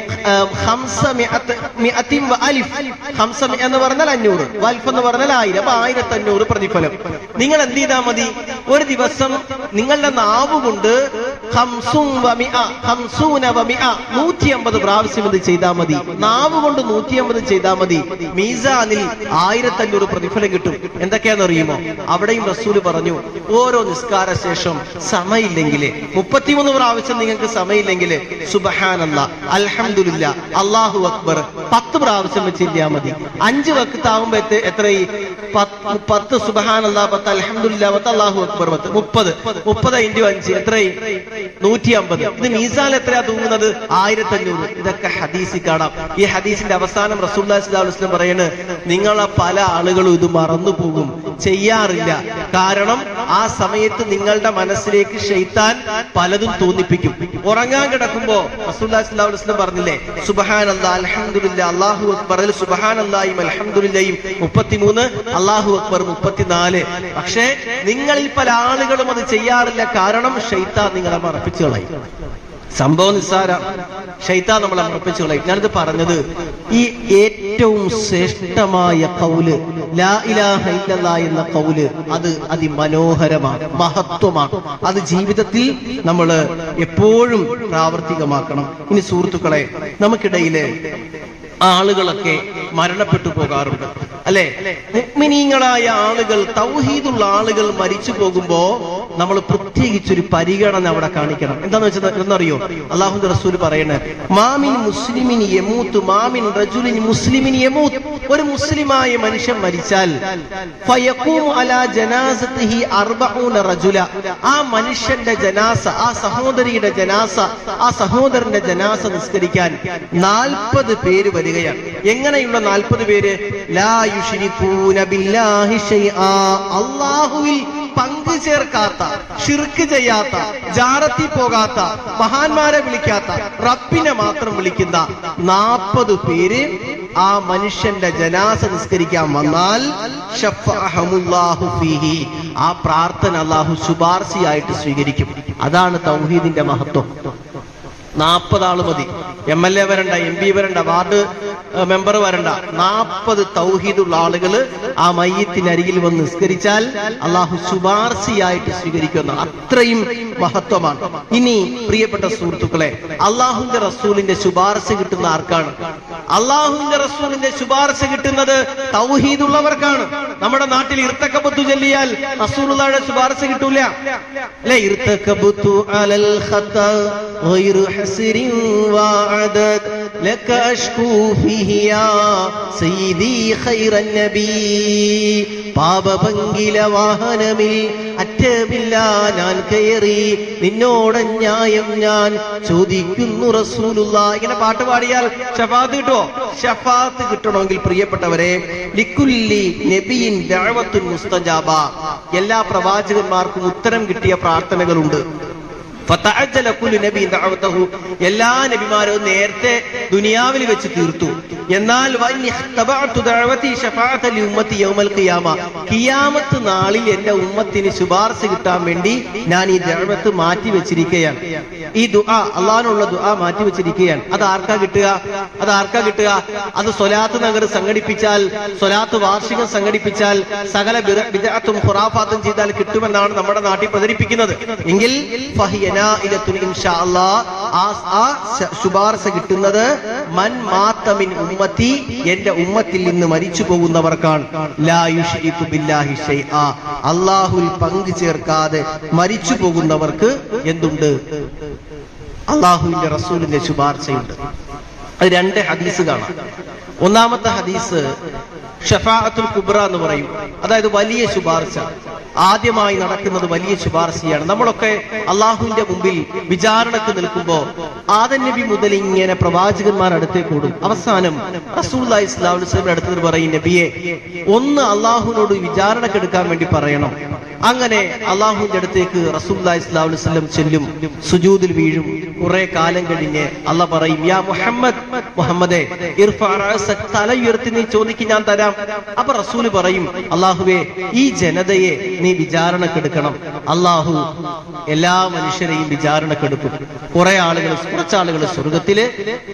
500 എന്ന് പറഞ്ഞാൽ 500, വൽഫ് എന്ന് പറഞ്ഞാൽ 1000, അപ്പൊ 1500 പ്രതിഫലം. നിങ്ങൾ എന്ത് ചെയ്താൽ മതി? ഒരു ദിവസം നിങ്ങളുടെ നാവ് കൊണ്ട് 150 പ്രാവശ്യം ഇത് ചെയ്താൽ മതി. നാവ് കൊണ്ട് 150 ചെയ്താൽ മതി. മീസാനിൽ 1500 പ്രതിഫലം കിട്ടും. എന്തൊക്കെയാണെന്ന് അറിയുമോ? അവിടെയും റസൂല് പറഞ്ഞു, ഓരോ നിസ്കാര ശേഷം സമയമില്ലെങ്കിൽ 33 പ്രാവശ്യം നിങ്ങൾക്ക് സമയമില്ലെങ്കിൽ സുബ്ഹാനല്ലാഹ്, അൽഹംദുലില്ലാഹ്, അല്ലാഹു അക്ബർ 10 പ്രാവശ്യം വെച്ചില്ലാ മതി. 5 വഖ്ത് ആവുമ്പോ എത്രയായി? 10 സുബ്ഹാനല്ലാഹ്, 10 അൽഹംദുലില്ലാഹ്, 10 അല്ലാഹു അക്ബർ, 30 × 5 എത്രയായി? 150. ഇത് മീസാൻ എത്രയാ തൂങ്ങുന്നത്? 1500. ഇതൊക്കെ ഹദീസിൽ കാണാം. ഈ ഹദീസിന്റെ അവസാനം റസൂലുള്ളാഹി സ്വല്ലല്ലാഹു അലൈഹി വസല്ലം പറയാണ്, നിങ്ങളെ പല ആളുകളും ഇത് മറന്നു പോകും, ചെയ്യാറില്ല. കാരണം ആ സമയത്ത് നിങ്ങളുടെ മനസ്സിലേക്ക് ശൈത്താൻ പലതും തോന്നിപ്പിക്കും. ഉറങ്ങാൻ കിടക്കുമ്പോ റസൂലുള്ളാഹി സ്വല്ലല്ലാഹു അലൈഹി വസല്ലം പറഞ്ഞില്ലേ, സുബ്ഹാനല്ലാഹ്, അൽഹംദുലില്ലാഹ്, അല്ലാഹു അക്ബർ, സുബ്ഹാനല്ലാഹിം അൽഹംദുലില്ലാഹിം 33, അല്ലാഹു അക്ബർ 34. പക്ഷേ നിങ്ങളിൽ പല ആളുകളും അത് ചെയ്യാറില്ല. കാരണം ശൈത്താൻ നിങ്ങളെ മറപ്പിച്ചു കളയും. സംഭവം നിസ്സാര, ശൈത്താൻ നമ്മളെ മറപ്പിച്ചു കളയും. ഞാനിത് പറഞ്ഞത് ഈ ഏറ്റവും ശ്രേഷ്ഠമായ ഖൗല് ലാ ഇലാഹ ഇല്ലല്ലാഹ് എന്ന ഖൗല് അത് അതിമനോഹരമാണ്, മഹത്വമാണ്. അത് ജീവിതത്തിൽ നമ്മൾ എപ്പോഴും പ്രാവർത്തികമാക്കണം. ഇനി സുഹൃത്തുക്കളെ, നമുക്കിടയില് ആളുകളൊക്കെ മരണപ്പെട്ടു പോകാറുണ്ട്, അല്ലെ? മുഅ്മിനീങ്ങളായ ആളുകൾ, തൗഹീദുള്ള ആളുകൾ മരിച്ചു പോകുമ്പോ നമ്മൾ പ്രത്യേകിച്ചൊരു പരിഗണന അവിടെ കാണിക്കണം. എന്താന്ന് വെച്ചാൽ എന്നറിയോ? അല്ലാഹുവിന്റെ റസൂൽ പറയണേ, മാമിൻ മുസ്ലിമിൻ യമൂത്ത് മാമിൻ റജുലിൻ മുസ്ലിമിൻ യമൂത്ത്. ഒരു മുസ്ലിമായ മനുഷ്യൻ മരിച്ചാൽ ഫയഖൂമു അലാ ജനാസതിഹി 40 റജുല. ആ മനുഷ്യന്റെ ജനാസ, ആ സഹോദരിയുടെ ജനാസ, ആ സഹോദരന്റെ ജനാസ നിസ്കരിക്കാൻ 40 പേര് വരികയാണ്. എങ്ങനെയുള്ള 40 പേര്? ലാ യുശ്രികൂന ബില്ലാഹി ശൈആ. അല്ലാഹുവിൽ പങ്കു ചേർക്കാത്ത, ശിർക്ക് ചെയ്യാത്ത, ജാറത്തിൽ പോകാത്ത, മഹാന്മാരെ വിളിക്കാത്ത, റബ്ബിനെ മാത്രം വിളിക്കുന്ന 40 പേര് ആ മനുഷ്യന്റെ ജനാസ നിസ്കരിക്കാൻ വന്നാൽ ശഫഅഹുല്ലാഹു ഫീഹി, ആ പ്രാർത്ഥന അല്ലാഹു ശുപാർശയായിട്ട് സ്വീകരിക്കും. അതാണ് തൗഹീദിന്റെ മഹത്വം. 40 ആള് മതി. MLA വരണ്ട, MP വരണ്ട, വാർഡ് മെമ്പർ വരണ്ട. 40 തൗഹീദുള്ള ആളുകൾ ആ മയ്യത്തിനരികിൽ വന്ന് നിസ്കരിച്ചാൽ അള്ളാഹു ശുപാർശയായിട്ട് സ്വീകരിക്കുന്ന അത്രയും മഹത്വമാണ്. ഇനി പ്രിയപ്പെട്ട സുഹൃത്തുക്കളെ, അള്ളാഹുവിന്റെ റസൂലിന്റെ ശുപാർശ കിട്ടുന്ന ആർക്കാണ്? അള്ളാഹുവിന്റെ റസൂലിന്റെ ശുപാർശ കിട്ടുന്നത് തൗഹീദുള്ളവർക്കാണ്. നമ്മുടെ നാട്ടിൽ ഇർത്തക്കബത്തു ചൊല്ലിയാൽ റസൂലുള്ളാഹിയുടെ ശുപാർശ കിട്ടൂല, അല്ലെ? ഇർത്തക്കബത്തു അലൽ ഖതാ ഗൈറു ഹസ്രിൻ വഅദദ് ലക അഷ്കൂ ഫീഹി യാ സയ്യിദി ഖൈറൻ നബി. പാപഭംഗില വാഹനമിൽ അറ്റമില്ല ഞാൻ കയറി, നിന്നോടന്യായം ഞാൻ ചോദിക്കുന്നു റസൂലുള്ളാഹ്. ഇങ്ങനെ പാട്ട് പാടിയാൽ ശഫാഅത്ത് കിട്ടുമോ? ശഫാഅത്ത് കിട്ടണമെങ്കിൽ പ്രിയപ്പെട്ടവരെ, ലിക്കുല്ലി നബിയിൻ ദഅവത്തുൻ മുസ്തജാബ. എല്ലാ പ്രവാചകന്മാർക്കും ഉത്തരം കിട്ടിയ പ്രാർത്ഥനകളുണ്ട്. എല്ലാ നബിമാരും നേരത്തെ ദുനിയാവിൽ വെച്ച് തീർത്തു. എന്നാൽ ഖിയാമത്ത് നാളിൽ എന്റെ ഉമ്മത്തിന് ശുപാർശ കിട്ടാൻ വേണ്ടി ഞാൻ ഈ ദഅവത്ത് മാറ്റി വെച്ചിരിക്കുകയാണ്. ഈ ദുആ, അള്ളാഹിനുള്ള ദുആ മാറ്റി വെച്ചിരിക്കുകയാണ്. അത് ആർക്കാ കിട്ടുക? അത് സ്വലാത്ത് നഗർ സംഘടിപ്പിച്ചാൽ, സ്വലാത്ത് വാർഷികം സംഘടിപ്പിച്ചാൽ, സകല ബിദ്അത്തും ഖുറാഫാത്തും ചെയ്താൽ കിട്ടുമെന്നാണ് നമ്മുടെ നാട്ടിൽ പ്രചരിപ്പിക്കുന്നത്. എങ്കിൽ ഫഹിയനാഇലത്തുൻ ഇൻഷാ അല്ലാഹ്, ആ ശുപാർശ കിട്ടുന്നത് മൻ മാത മിൻ ഉമ്മത്തി, എന്റെ ഉമ്മത്തിൽ നിന്ന് മരിച്ചു പോകുന്നവർക്കാണ്. ലാ യുശ്രികു ബില്ലാഹി ശൈആ, അല്ലാഹുവിൽ പങ്കു ചേർക്കാതെ മരിച്ചു പോകുന്നവർക്ക് എന്തുണ്ട്? അല്ലാഹുവിന്റെ റസൂലിന്റെ ശുപാർശയുണ്ട്. അത് 2 ഹദീസ് കാണാം. ഒന്നാമത്തെ ഹദീസ് ഷഫാഅത്തുൽ കുബ്ര എന്ന് പറയും. അതായത് വലിയ ശുപാർശ, ആദ്യമായി നടക്കുന്നത് വലിയ ശുപാർശയാണ്. നമ്മളൊക്കെ അള്ളാഹുവിന്റെ മുമ്പിൽ വിചാരണക്ക് നിൽക്കുമ്പോ ആദം നബി മുതൽ ഇങ്ങനെ പ്രവാചകന്മാർ അടുത്തേക്ക് കൂടും. അവസാനം റസൂലുള്ളാഹി സ്വല്ലല്ലാഹു അലൈഹി വസല്ലം അടുത്ത് പറയും, നബിയെ ഒന്ന് അള്ളാഹുവിനോട് വിചാരണക്കെടുക്കാൻ വേണ്ടി പറയണം. അങ്ങനെ അള്ളാഹുവിന്റെ അടുത്തേക്ക് റസൂലുള്ളാഹി സ്വല്ലല്ലാഹു അലൈഹി വസല്ലം ചെല്ലും, സുജൂദിൽ വീഴും. കുറെ കാലം കഴിഞ്ഞ് അള്ളാഹ് പറയും, യാ മുഹമ്മദേ ഇർഫഅ റഅസക, തല ഉയർത്തി നീ ചോദിക്ക്, ഞാൻ തരാം. അപ്പൊ റസൂല് പറയും, അള്ളാഹുവേ ഈ ജനതയെ നീ വിചാരണക്കെടുക്കണം. അള്ളാഹു എല്ലാ മനുഷ്യരെയും വിചാരണക്കെടുക്കും. കുറച്ചാളുകൾ സ്വർഗത്തില്,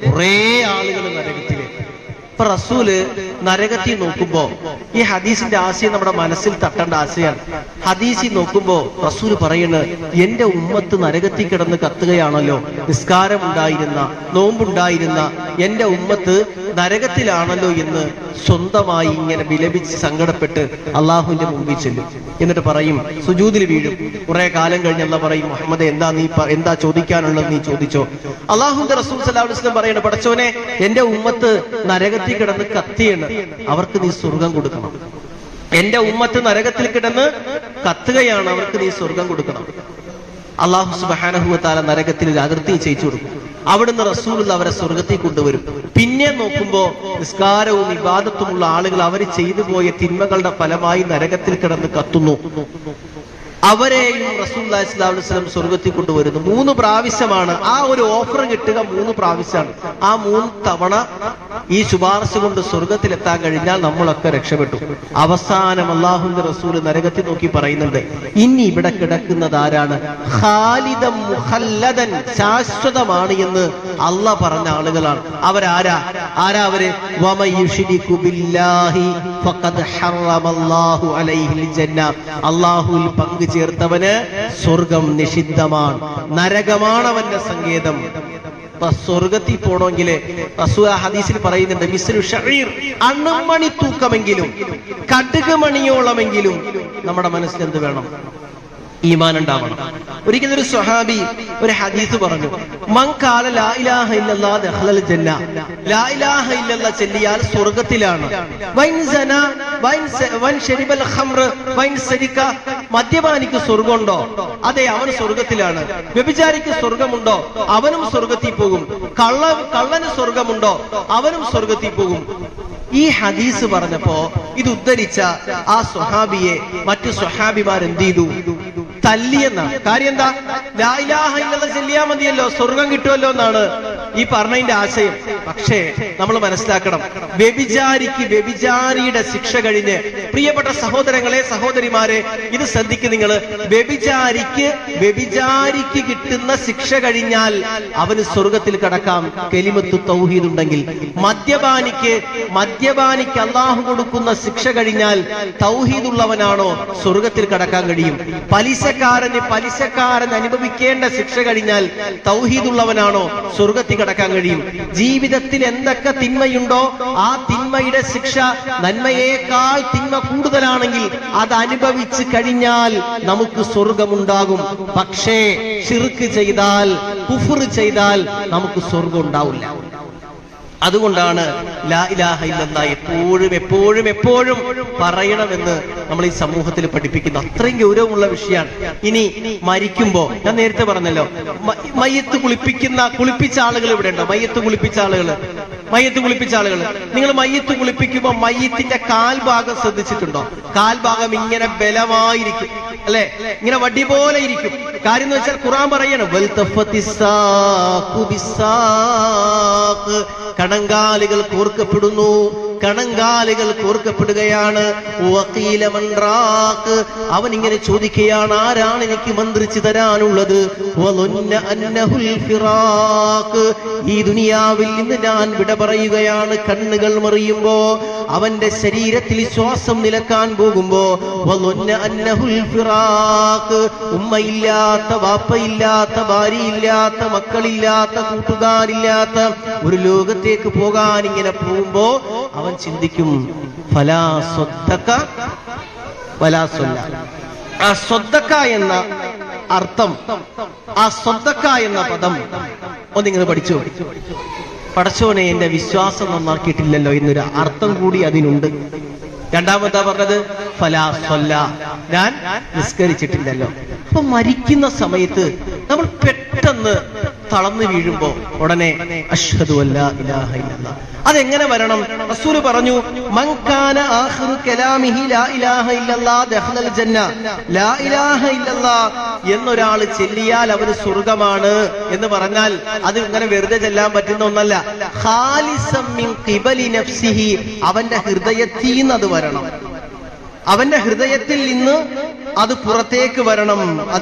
കുറെ ആളുകൾ നരകത്തില്. അപ്പൊ റസൂല് നരകത്തിൽ നോക്കുമ്പോ, ഈ ഹദീസിന്റെ ആശയം നമ്മുടെ മനസ്സിൽ തട്ടേണ്ട ആശയാണ്. ഹദീസിൽ നോക്കുമ്പോ റസൂല് പറയുന്നത്, എന്റെ ഉമ്മത്ത് നരകത്തിൽ കിടന്ന് കത്തുകയാണല്ലോ, നിസ്കാരം ഉണ്ടായിരുന്ന, നോമ്പുണ്ടായിരുന്ന എന്റെ ഉമ്മത്ത് നരകത്തിലാണല്ലോ എന്ന് സ്വന്തമായി ഇങ്ങനെ വിലപിച്ച് സങ്കടപ്പെട്ട് അള്ളാഹുവിന്റെ മുമ്പിൽ ചെല്ലും. എന്നിട്ട് പറയും, സുജൂദിൽ വീഴും. കുറെ കാലം കഴിഞ്ഞ് അല്ലാഹ് പറയും, മുഹമ്മദ് എന്താ ചോദിക്കാനുള്ളത് നീ ചോദിച്ചോ. അള്ളാഹുവിന്റെ റസൂൽ സല്ലല്ലാഹു അലൈഹി വസല്ലം പറയണം, പടച്ചോനെ എന്റെ ഉമ്മത്ത് നരകത്തിൽ കിടന്ന് കത്തിയാണ്, അവർക്ക് നീ സ്വർഗം കൊടുക്കണം. എന്റെ ഉമ്മത്ത് നരകത്തിൽ കിടന്ന് കത്തുകയാണ്, അവർക്ക് നീ സ്വർഗം കൊടുക്കണം. അല്ലാഹു സുബ്ഹാനഹു വ തആല നരകത്തിൽ അതിർത്തി ചെയ്യിച്ചു കൊടുക്കും. അവിടുന്ന് റസൂലുള്ള അവരെ സ്വർഗത്തിൽ കൊണ്ടുവരും. പിന്നെ നോക്കുമ്പോ നിസ്കാരവും ഇബാദത്തുമുള്ള ആളുകൾ അവർ ചെയ്തു പോയ തിന്മകളുടെ ഫലമായി നരകത്തിൽ കിടന്ന് കത്തുന്നു. അവരെയും റസൂലുള്ളാഹി സ്വല്ലല്ലാഹു അലൈഹി വസല്ലം സ്വർഗത്തിൽ കൊണ്ടുവരുന്നു. 3 പ്രാവശ്യമാണ് ആ ഒരു ഓഫർ കിട്ടുക. 3 പ്രാവശ്യമാണ്. ആ 3 തവണ ഈ ശുപാർശ കൊണ്ട് സ്വർഗത്തിലെത്താൻ കഴിഞ്ഞാൽ നമ്മളൊക്കെ രക്ഷപ്പെട്ടു. അവസാനം അല്ലാഹുവിന്റെ റസൂല് നരകത്തിൽ നോക്കി പറയുന്നുണ്ട്, ഇനി ഇവിടെ കിടക്കുന്നത് ആരാണ്? ഖാലിദൻ മുഖല്ലദൻ, ശാശ്വതമാണ് എന്ന് അല്ലാഹ് പറഞ്ഞ ആളുകളാണ്. അവരാരാ? അവര് വമയുശ്രികു ബില്ലാഹി ഫഖദ് ഹറമല്ലാഹു അലൈഹിൽ ജന്ന, അല്ലാഹുവിൽ പങ്കു ചേർത്തവന് സ്വർഗം നിഷിദ്ധമാണ്, നരകമാണ് അവന്റെ സങ്കേതം. സ്വർഗത്തിൽ പോണമെങ്കിൽ റസൂൽ ഹദീസിൽ പറയുന്നുണ്ട്, മിസ്ലു ഷഈർ, അണുമണി തൂക്കമെങ്കിലും, കടുക് മണിയോളമെങ്കിലും നമ്മുടെ മനസ്സിൽ എന്ത് വേണം? ഈമാൻ ഉണ്ടാവണം. ഒരിക്കലും ഒരു സ്വഹാബി ഒരു ഹദീസ് പറഞ്ഞു, മൻ ഖാല ലാ ഇലാഹ ഇല്ലല്ലാഹ് ദഖലൽ ജന്ന, ലാ ഇലാഹ ഇല്ലല്ലാഹ് ചൊല്ലിയാൽ സ്വർഗ്ഗത്തിലാണ്. വൈൻ സന വൈൻ ശരിബൽ ഖംർ വൈൻ സരിക, മദ്യപാനിക്ക് സ്വർഗ്ഗമുണ്ടോ? അതെ, അവൻ സ്വർഗ്ഗത്തിലാണ്. വ്യഭിചാരിക്ക് സ്വർഗ്ഗമുണ്ടോ? അവനും സ്വർഗ്ഗത്തിൽ പോകും. കള്ളന് സ്വർഗ്ഗമുണ്ടോ? അവനും സ്വർഗ്ഗത്തിൽ പോകും. ഈ ഹദീസ് പറഞ്ഞപ്പോ ഇത് ഉദ്ധരിച്ച ആ സ്വഹാബിയെ മറ്റു സ്വഹാബിമാർ എന്ത് ചെയ്തു? തല്ലിയെന്നാണ്. കാര്യം എന്താ? ലാ ഇലാഹ ഇല്ലല്ലാഹ് ചൊല്ലിയാ മതിയല്ലോ, സ്വർഗം കിട്ടുമല്ലോ എന്നാണ് ഈ പറഞ്ഞതിന്റെ ആശയം. പക്ഷേ നമ്മൾ മനസ്സിലാക്കണം, വ്യഭിചാരിയുടെ ശിക്ഷ കഴിഞ്ഞ്, പ്രിയപ്പെട്ട സഹോദരങ്ങളെ, സഹോദരിമാരെ, ഇത് ശ്രദ്ധിക്കും നിങ്ങൾ. വ്യഭിചാരിക്ക് കിട്ടുന്ന ശിക്ഷ കഴിഞ്ഞാൽ അവന് സ്വർഗത്തിൽ കടക്കാം, കലിമത്തു തൗഹീദ് ഉണ്ടെങ്കിൽ. മദ്യപാനിക്ക് അല്ലാഹു കൊടുക്കുന്ന ശിക്ഷ കഴിഞ്ഞാൽ തൗഹീദ് ഉള്ളവനാണോ സ്വർഗത്തിൽ കടക്കാൻ കഴിയും. പലിശക്കാരൻ അനുഭവിക്കേണ്ട ശിക്ഷ കഴിഞ്ഞാൽ തൗഹീദ് ഉള്ളവനാണോ സ്വർഗത്തിൽ കടക്കാൻ കഴിയും. ജീവിതത്തിൽ എന്തൊക്കെ തിന്മയുണ്ടോ ആ തിന്മയുടെ ശിക്ഷ നന്മയേക്കാൾ തിന്മ കൂടുതലാണെങ്കിൽ അത് അനുഭവിച്ചു കഴിഞ്ഞാൽ നമുക്ക് സ്വർഗമുണ്ടാകും. പക്ഷേ ശിർക്ക് ചെയ്താൽ, കുഫ്ർ ചെയ്താൽ നമുക്ക് സ്വർഗം ഉണ്ടാവില്ല. അതുകൊണ്ടാണ് ലാ ഇലാഹ ഇല്ലല്ലാഹ് എപ്പോഴും പറയണമെന്ന് നമ്മൾ ഈ സമൂഹത്തിൽ പഠിപ്പിക്കുന്നു. അത്രയും ഗൗരവമുള്ള വിഷയമാണ്. ഇനി മരിക്കുമ്പോ ഞാൻ നേരത്തെ പറഞ്ഞല്ലോ, കുളിപ്പിച്ച ആളുകൾ ഇവിടെ ഉണ്ടോ? മയ്യത്ത് കുളിപ്പിച്ച ആളുകൾ മയ്യത്ത് കുളിപ്പിച്ച ആളുകൾ, നിങ്ങൾ മയ്യത്ത് കുളിപ്പിക്കുമ്പോൾ മയ്യത്തിന്റെ കാൽഭാഗം ശ്രദ്ധിച്ചിട്ടുണ്ടോ? കാൽഭാഗം ഇങ്ങനെ ബലമായിരിക്കും, അല്ലെ? ഇങ്ങനെ വടി പോലെ ഇരിക്കും. കാര്യം എന്ന് വെച്ചാൽ ഖുർആൻ പറയാണ് കണങ്കാലുകൾ കോർക്കപ്പെടുന്നു, കണങ്കാലുകൾ കോർക്കപ്പെടുകയാണ്. അവൻ ഇങ്ങനെ ചോദിക്കുകയാണ്, ആരാണ് എനിക്ക് മന്ത്രിച്ചു തരാനുള്ളത്? ഈ ദുനിയാവിൽ നിന്ന് ഞാൻ വിട പറയുകയാണ്. കണ്ണുകൾ മറിയുമ്പോ അവന്റെ ശരീരത്തിൽ ശ്വാസം നിലക്കാൻ പോകുമ്പോ ഉമ്മയില്ലാത്ത, വാപ്പയില്ലാത്ത, ഭാര്യയില്ലാത്ത, മക്കളില്ലാത്ത, കൂട്ടുകാരില്ലാത്ത ഒരു ലോകത്തേക്ക് പോകാൻ ഇങ്ങനെ പോകുമ്പോ അവൻ ചിന്തിക്കും, ഫലാ സ്വദ്ദക വലാ സ്വല്ല. ആ സ്വദ്ദക എന്ന അർത്ഥം, ആ സ്വദ്ദക എന്ന പദം ഒന്നിങ്ങനെ പഠിച്ചു. പടച്ചോനെ, എന്റെ വിശ്വാസം നന്നാക്കിയിട്ടില്ലല്ലോ എന്നൊരു അർത്ഥം കൂടി അതിനുണ്ട്. രണ്ടാമതാ പറഞ്ഞത് ഫലാ സ്വല്ല, ഞാൻ നിസ്കരിച്ചിട്ടില്ലല്ലോ. അപ്പൊ മരിക്കുന്ന സമയത്ത് നമ്മൾ പെട്ടെന്ന് തളർന്നു വീഴുമ്പോ ഉടനെ അശ്ഹദു അല്ലാ ഇലാഹ ഇല്ലല്ലാഹ്, അതെങ്ങനെ വരണം? റസൂല് പറഞ്ഞു, മൻ കാന ആഖിറു കലാമിഹി ലാ ഇലാഹ ഇല്ലല്ലാഹ് ദഖലൽ ജന്ന. ലാ ഇലാഹ ഇല്ലല്ലാഹ് എന്നൊരാൾ ചെല്ലിയാൽ അവന് സ്വർഗ്ഗമാണ് എന്ന് പറഞ്ഞാൽ അത് ഇങ്ങനെ വെറുതെ ചെല്ലാൻ പറ്റുന്ന ഒന്നല്ല. ഖാലിസം മിൻ ഖിബലി നഫ്സിഹി, അവന്റെ ഹൃദയത്തിൽ നിന്ന് അത് വരണം. അവന്റെ ഹൃദയത്തിൽ നിന്ന് അത് പുറത്തേക്ക് വരണം.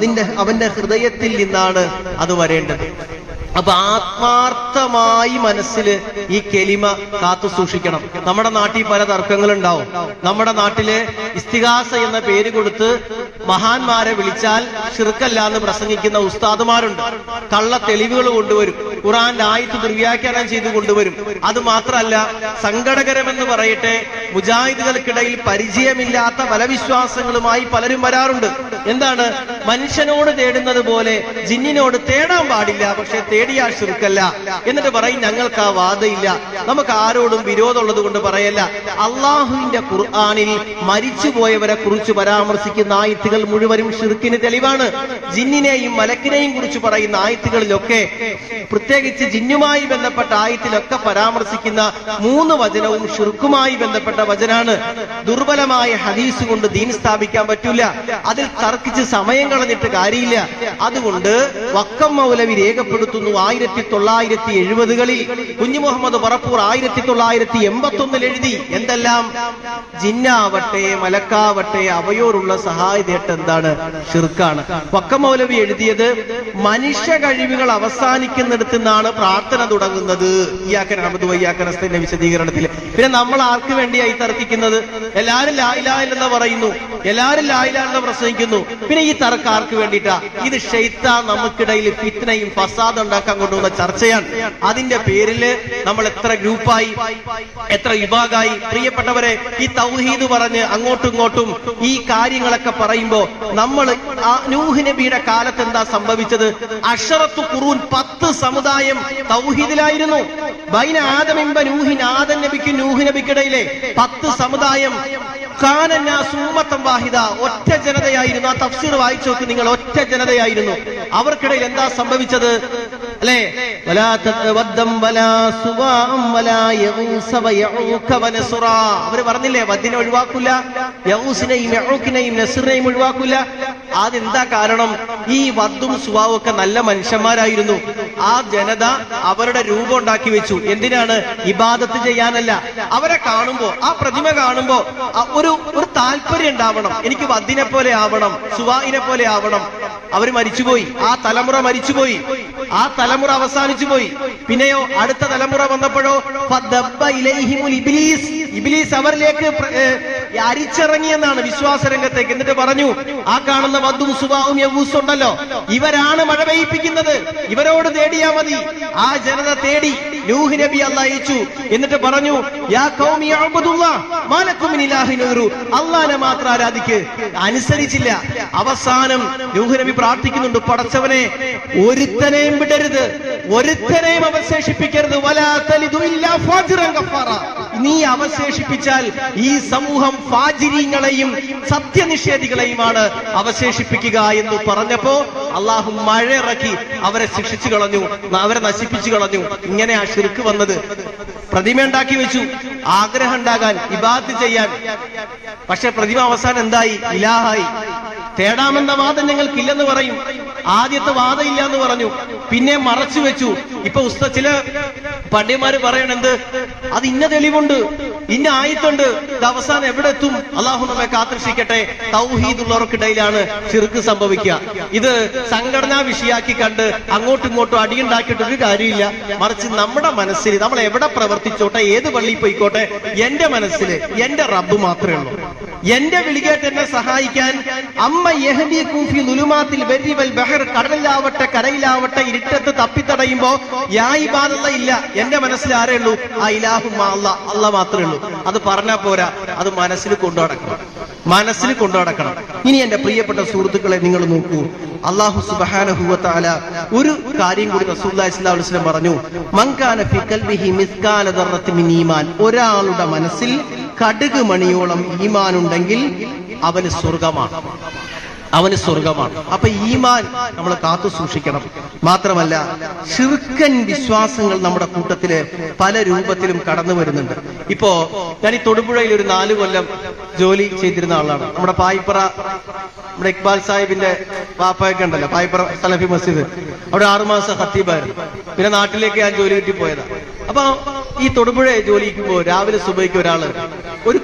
അവന്റെ ഹൃദയത്തിൽ നിന്നാണ് അത് വരേണ്ടത്. അപ്പൊ ആത്മാർത്ഥമായി മനസ്സിൽ ഈ കെലിമ കാത്തു സൂക്ഷിക്കണം. നമ്മുടെ നാട്ടിൽ പല തർക്കങ്ങളുണ്ടാവും. നമ്മുടെ നാട്ടില് ഇസ്തിഗാസ എന്ന പേര് കൊടുത്ത് മഹാന്മാരെ വിളിച്ചാൽ ശിർക്കല്ല എന്ന് പ്രസംഗിക്കുന്ന ഉസ്താദുമാരുണ്ട്. കള്ള തെളിവുകൾ കൊണ്ടുവരും, ഖുർആന്റെ ആയത്ത് ദുർവ്യാഖ്യാനം ചെയ്ത് കൊണ്ടുവരും. അത് മാത്രമല്ല, സങ്കടകരമെന്ന് പറയട്ടെ, മുജാഹിദുകൾക്കിടയിൽ പരിചയമില്ലാത്ത പല വിശ്വാസങ്ങളുമായി പലരും വരാറുണ്ട്. എന്താണ്? മനുഷ്യനോട് തേടുന്നത് പോലെ ജിന്നിനോട് തേടാൻ പാടില്ല, പക്ഷെ തേടിയാൽ ശിർക്കല്ല. എന്നിട്ട് പറയും, ഞങ്ങൾക്ക് ആ വാദമില്ല, നമുക്ക് ആരോടും വിരോധമുള്ളത് കൊണ്ട് പറയല്ല. അള്ളാഹുവിന്റെ ഖുർആനിൽ മരിച്ചുപോയവരെ കുറിച്ച് പരാമർശിക്കുന്ന ആയത്തുകൾ മുഴുവനും ശിർക്കിന് തെളിവാണ്. ജിന്നിനെയും മലക്കിനെയും കുറിച്ച് പറയുന്ന ആയത്തുകളിലൊക്കെ, പ്രത്യേകിച്ച് ജിന്നുമായി ബന്ധപ്പെട്ട ആയത്തിലൊക്കെ പരാമർശിക്കുന്ന 3 വചനവും ശിർക്കുമായി ബന്ധപ്പെട്ട വചനാണ്. ദുർബലമായ ഹദീസ് കൊണ്ട് ദീൻ സ്ഥാപിക്കാൻ പറ്റൂല. അതിൽ തർക്കിച്ച് സമയം കളഞ്ഞിട്ട് കാര്യമില്ല. അതുകൊണ്ട് വക്കം മൗലവി രേഖപ്പെടുത്തുന്നു, 1970-കളിൽ കുഞ്ഞു മുഹമ്മദ് പറപ്പൂർ 1981 എഴുതി. എന്തെല്ലാം? ജിന്നാവട്ടെ മലക്കാവട്ടെ അവയോടുള്ള സഹായതേട്ട എന്താണ്? ശിർക്കാണ്. വക്കം മൗലവി എഴുതിയത്, മനുഷ്യ കഴിവുകൾ അവസാനിക്കുന്നിടത്ത് നിന്നാണ് പ്രാർത്ഥന തുടങ്ങുന്നത്. ഇയ്യാക നഅ്ബുദു വഇയ്യാക നസ്തഈൻ വിശദീകരണത്തിൽ. പിന്നെ നമ്മൾ ആർക്ക് വേണ്ടിയായി തർക്കിക്കുന്നത്? എല്ലാവരും ലാ ഇലാഹ ഇല്ലല്ലാഹ് പറയുന്നു, എല്ലാവരും ലാ ഇലാഹ ഇല്ലല്ലാഹ് പ്രസംഗിക്കുന്നു. പിന്നെ ഈ തർക്കം ആർക്ക് വേണ്ടിയിട്ടാ? ഇത് ശൈത്താൻ നമുക്കിടയിൽ ഫിത്നയും ഫസാദ് ഉണ്ടാക്കാൻ കൊണ്ടുവന്ന ചർച്ചയാണ്. അതിന്റെ പേരില് നമ്മൾ എത്ര ഗ്രൂപ്പായി, എത്ര വിഭാഗമായി. പ്രിയപ്പെട്ടവരെ, ഈ തൗഹീദ് പറഞ്ഞ് അങ്ങോട്ടും ഇങ്ങോട്ടും ഈ കാര്യങ്ങളൊക്കെ പറയുമ്പോ നമ്മൾ നൂഹ് നബിയുടെ കാലത്ത് എന്താ സംഭവിച്ചത്? അശറത്തു ഖുറൂൻ, 10 സമുദായം തൗഹീദിലായിരുന്നു. ബൈന ആദമിൻ വ നൂഹിൻ, ആദം നബിക്കും നൂഹ് നബിക്കിടയിലെ 10 സമുദായം. കാനന്നാസു ഉമ്മത്തൻ വാഹിദ, ഒറ്റ ജനതയായിരുന്നു. ആ തഫ്സീർ വായിച്ചു നോക്ക് നിങ്ങൾ, ഒറ്റ ജനതയായിരുന്നു. അവർക്കിടയിൽ എന്താ സംഭവിച്ചത്? അല്ലേ? വലാ തവദ്ദം വലാ സുവാഅം വലാ യഗൂസ വയഊക വനസ്റ. അവർ പറഞ്ഞില്ലേ, വദ്ദിനെ ഒഴിവാക്കില്ല, യഗൂസിനെയും യഊക്കിനെയും നസ്റിനെയും ഒഴിവാക്കില്ല. അതെന്താ കാരണം? ഈ വദ്ദും സുവാവും ഒക്കെ നല്ല മനുഷ്യന്മാരായിരുന്നു. ആ ജനത അവരുടെ രൂപം ഉണ്ടാക്കി വെച്ചു. എന്തിനാണ്? ഇബാദത്ത് ചെയ്യാനല്ല. അവരെ കാണുമ്പോ, ആ പ്രതിമ കാണുമ്പോ ഒരു താല്പര്യം ഉണ്ടാവണം. എനിക്ക് വദ്ദിനെ പോലെ ആവണം, സുവാഇനെ പോലെ ആവണം. അവർ മരിച്ചുപോയി, ആ തലമുറ മരിച്ചുപോയി, ആ തലമുറ അവസാനിച്ചു പോയി. പിന്നെയോ അടുത്ത തലമുറ വന്നപ്പോഴോ ഇബ്ലീസ് അവരിലേക്ക് അരിച്ചിറങ്ങിയെന്നാണ് വിശ്വാസ രംഗത്തേക്ക്. എന്നിട്ട് പറഞ്ഞു, ആ കാണുന്ന വദ്ദും സുവാഉം യഗൂസും ഉണ്ടല്ലോ, ഇവരാണ് മഴ പെയ്യിപ്പിക്കുന്നത്, ഇവരോട് തേടിയാ മതി. ആ ജനത തേടി, നൂഹ് നബി അല്ലാഹ് അയച്ചു. എന്നിട്ട് പറഞ്ഞു, യാ ഖൗമി അഅ്ബുദുല്ലാഹ് മാ ലക്കും മിൻ ഇലാഹിൻ ഗൈറു, അല്ലാഹനെ മാത്രം ആരാധിക്ക്. അനുസരിച്ചില്ല. അവസാനം നൂഹ് നബി പ്രാർത്ഥിക്കുന്നുണ്ട്, പടച്ചവനെ ഒരുത്തനെയും വിടരുത്, ഒരുത്തനെയും അവശേഷിപ്പിക്കരുത്. വലാ തലിദു ഇല്ലാ ഫാജിറൻ ഗഫാറ, നീ അവശേഷിപ്പിച്ചാൽ ഈ സമൂഹം ഫാജിരീങ്ങളെയും സത്യനിഷേധികളെയുമാണ് അവശേഷിപ്പിക്കുക എന്ന് പറഞ്ഞപ്പോ അള്ളാഹു മഴ ഇറക്കി അവരെ ശിക്ഷിച്ചു കളഞ്ഞു, അവരെ നശിപ്പിച്ചു കളഞ്ഞു. ഇങ്ങനെ ആ ശിർക്ക് വന്നത്. പ്രതിമ ഉണ്ടാക്കി വെച്ചു, ആഗ്രഹം ഉണ്ടാകാൻ, ഇബാദത്ത് ചെയ്യാൻ. പക്ഷെ പ്രതിമ അവസാനം എന്തായി? ഇലാഹായി. തേടാമെന്ന വാദം ഞങ്ങൾക്കില്ലെന്ന് പറയും. ആദ്യത്തെ വാദം ഇല്ല എന്ന് പറഞ്ഞു, പിന്നെ മറച്ചു വെച്ചു. ഇപ്പൊ ചില പണ്ഡിതന്മാര് പറയണെന്ത്, അത് ഇന്ന തെളിവുണ്ട്, ഇന്ന ആയത്തുണ്ട്. ഇത് അവസാനം എവിടെ എത്തും? അള്ളാഹു നമ്മെ കാത്തിരക്ഷിക്കട്ടെ. തൗഹീദുള്ളവർക്കിടയിലാണ് ശിർക്ക് സംഭവിക്കുക. ഇത് സംഘടനാ വിഷയാക്കി കണ്ട് അങ്ങോട്ടും ഇങ്ങോട്ടും അടിയുണ്ടാക്കിയിട്ട് ഒരു കാര്യമില്ല. മറിച്ച് നമ്മുടെ മനസ്സിൽ നമ്മൾ എവിടെ പ്രവർത്തിച്ചോട്ടെ, ഏത് പള്ളിയിൽ പോയിക്കോട്ടെ, എന്റെ മനസ്സിൽ എന്റെ റബ്ബ് മാത്രമേ ഉള്ളൂ. എന്റെ വിളികേട്ട് എന്നെ സഹായിക്കാൻ അമ്മ യഹ്ദിയകും ഫീ ദുലുമാത്തിൽ ബർരി വൽ ബഹർ, കടലിലാവട്ടെ കരയിലാവട്ടെ ഇരുട്ടത്ത് തപ്പിത്തടയുമ്പോ യാ ഇബാദല്ലാഹ് ഇല്ല. എന്റെ മനസ്സിൽ ആരേ ഉള്ളൂ? ആ ഇലാഹു അല്ലാഹ്, അല്ലാഹ് മാത്രമേ ഉള്ളൂ. അത് പറഞ്ഞാ പോരാ, അത് മനസ്സിൽ കൊണ്ടുനടക്കണം, മനസ്സിൽ കൊണ്ടുനടക്കണം. ഇനി എന്റെ പ്രിയപ്പെട്ട സുഹൃത്തുക്കളെ, നിങ്ങൾ നോക്കൂ, അല്ലാഹു സുബ്ഹാനഹു വ തആല ഒരു കാര്യം കൂടി റസൂലുള്ളാഹി സ്വല്ലല്ലാഹു അലൈഹി വസല്ലം പറഞ്ഞു, മൻ കാന ഫീ ഖൽബിഹി മിസ്കാല ദർറത്തിൻ മിൻ ഈമാൻ, ഒരാളുടെ മനസ്സിൽ കടുക് മണിയോളം ഈമാൻ ഉണ്ടെങ്കിൽ അവന് സ്വർഗമാണ്, അവന് സ്വർഗമാണ്. അപ്പൊ ഈമാൻ നമ്മൾ കാത്തു സൂക്ഷിക്കണം. മാത്രമല്ല, ശിർക്കൻ വിശ്വാസങ്ങൾ നമ്മുടെ കൂട്ടത്തില് പല രൂപത്തിലും കടന്നു വരുന്നുണ്ട്. ഇപ്പോ ഞാൻ ഈ തൊടുപുഴയിൽ ഒരു 4 കൊല്ലം ജോലി ചെയ്തിരുന്ന ആളാണ്. നമ്മുടെ പായിപ്പറ, നമ്മുടെ ഇക്ബാൽ സാഹിബിന്റെ പാപ്പയൊക്കെ ഉണ്ടല്ലോ, പായിപ്പറ സലഫി മസ്ജിദ്, അവിടെ 6 മാസം ഖത്തീബായിരുന്നു. പിന്നെ നാട്ടിലേക്ക് ഞാൻ ജോലി കിട്ടി പോയതാ. അപ്പൊ ഈ തൊടുപുഴ ജോലിക്കുമ്പോ രാവിലെ സുബഹിക്ക് ഒരാള് ഒരു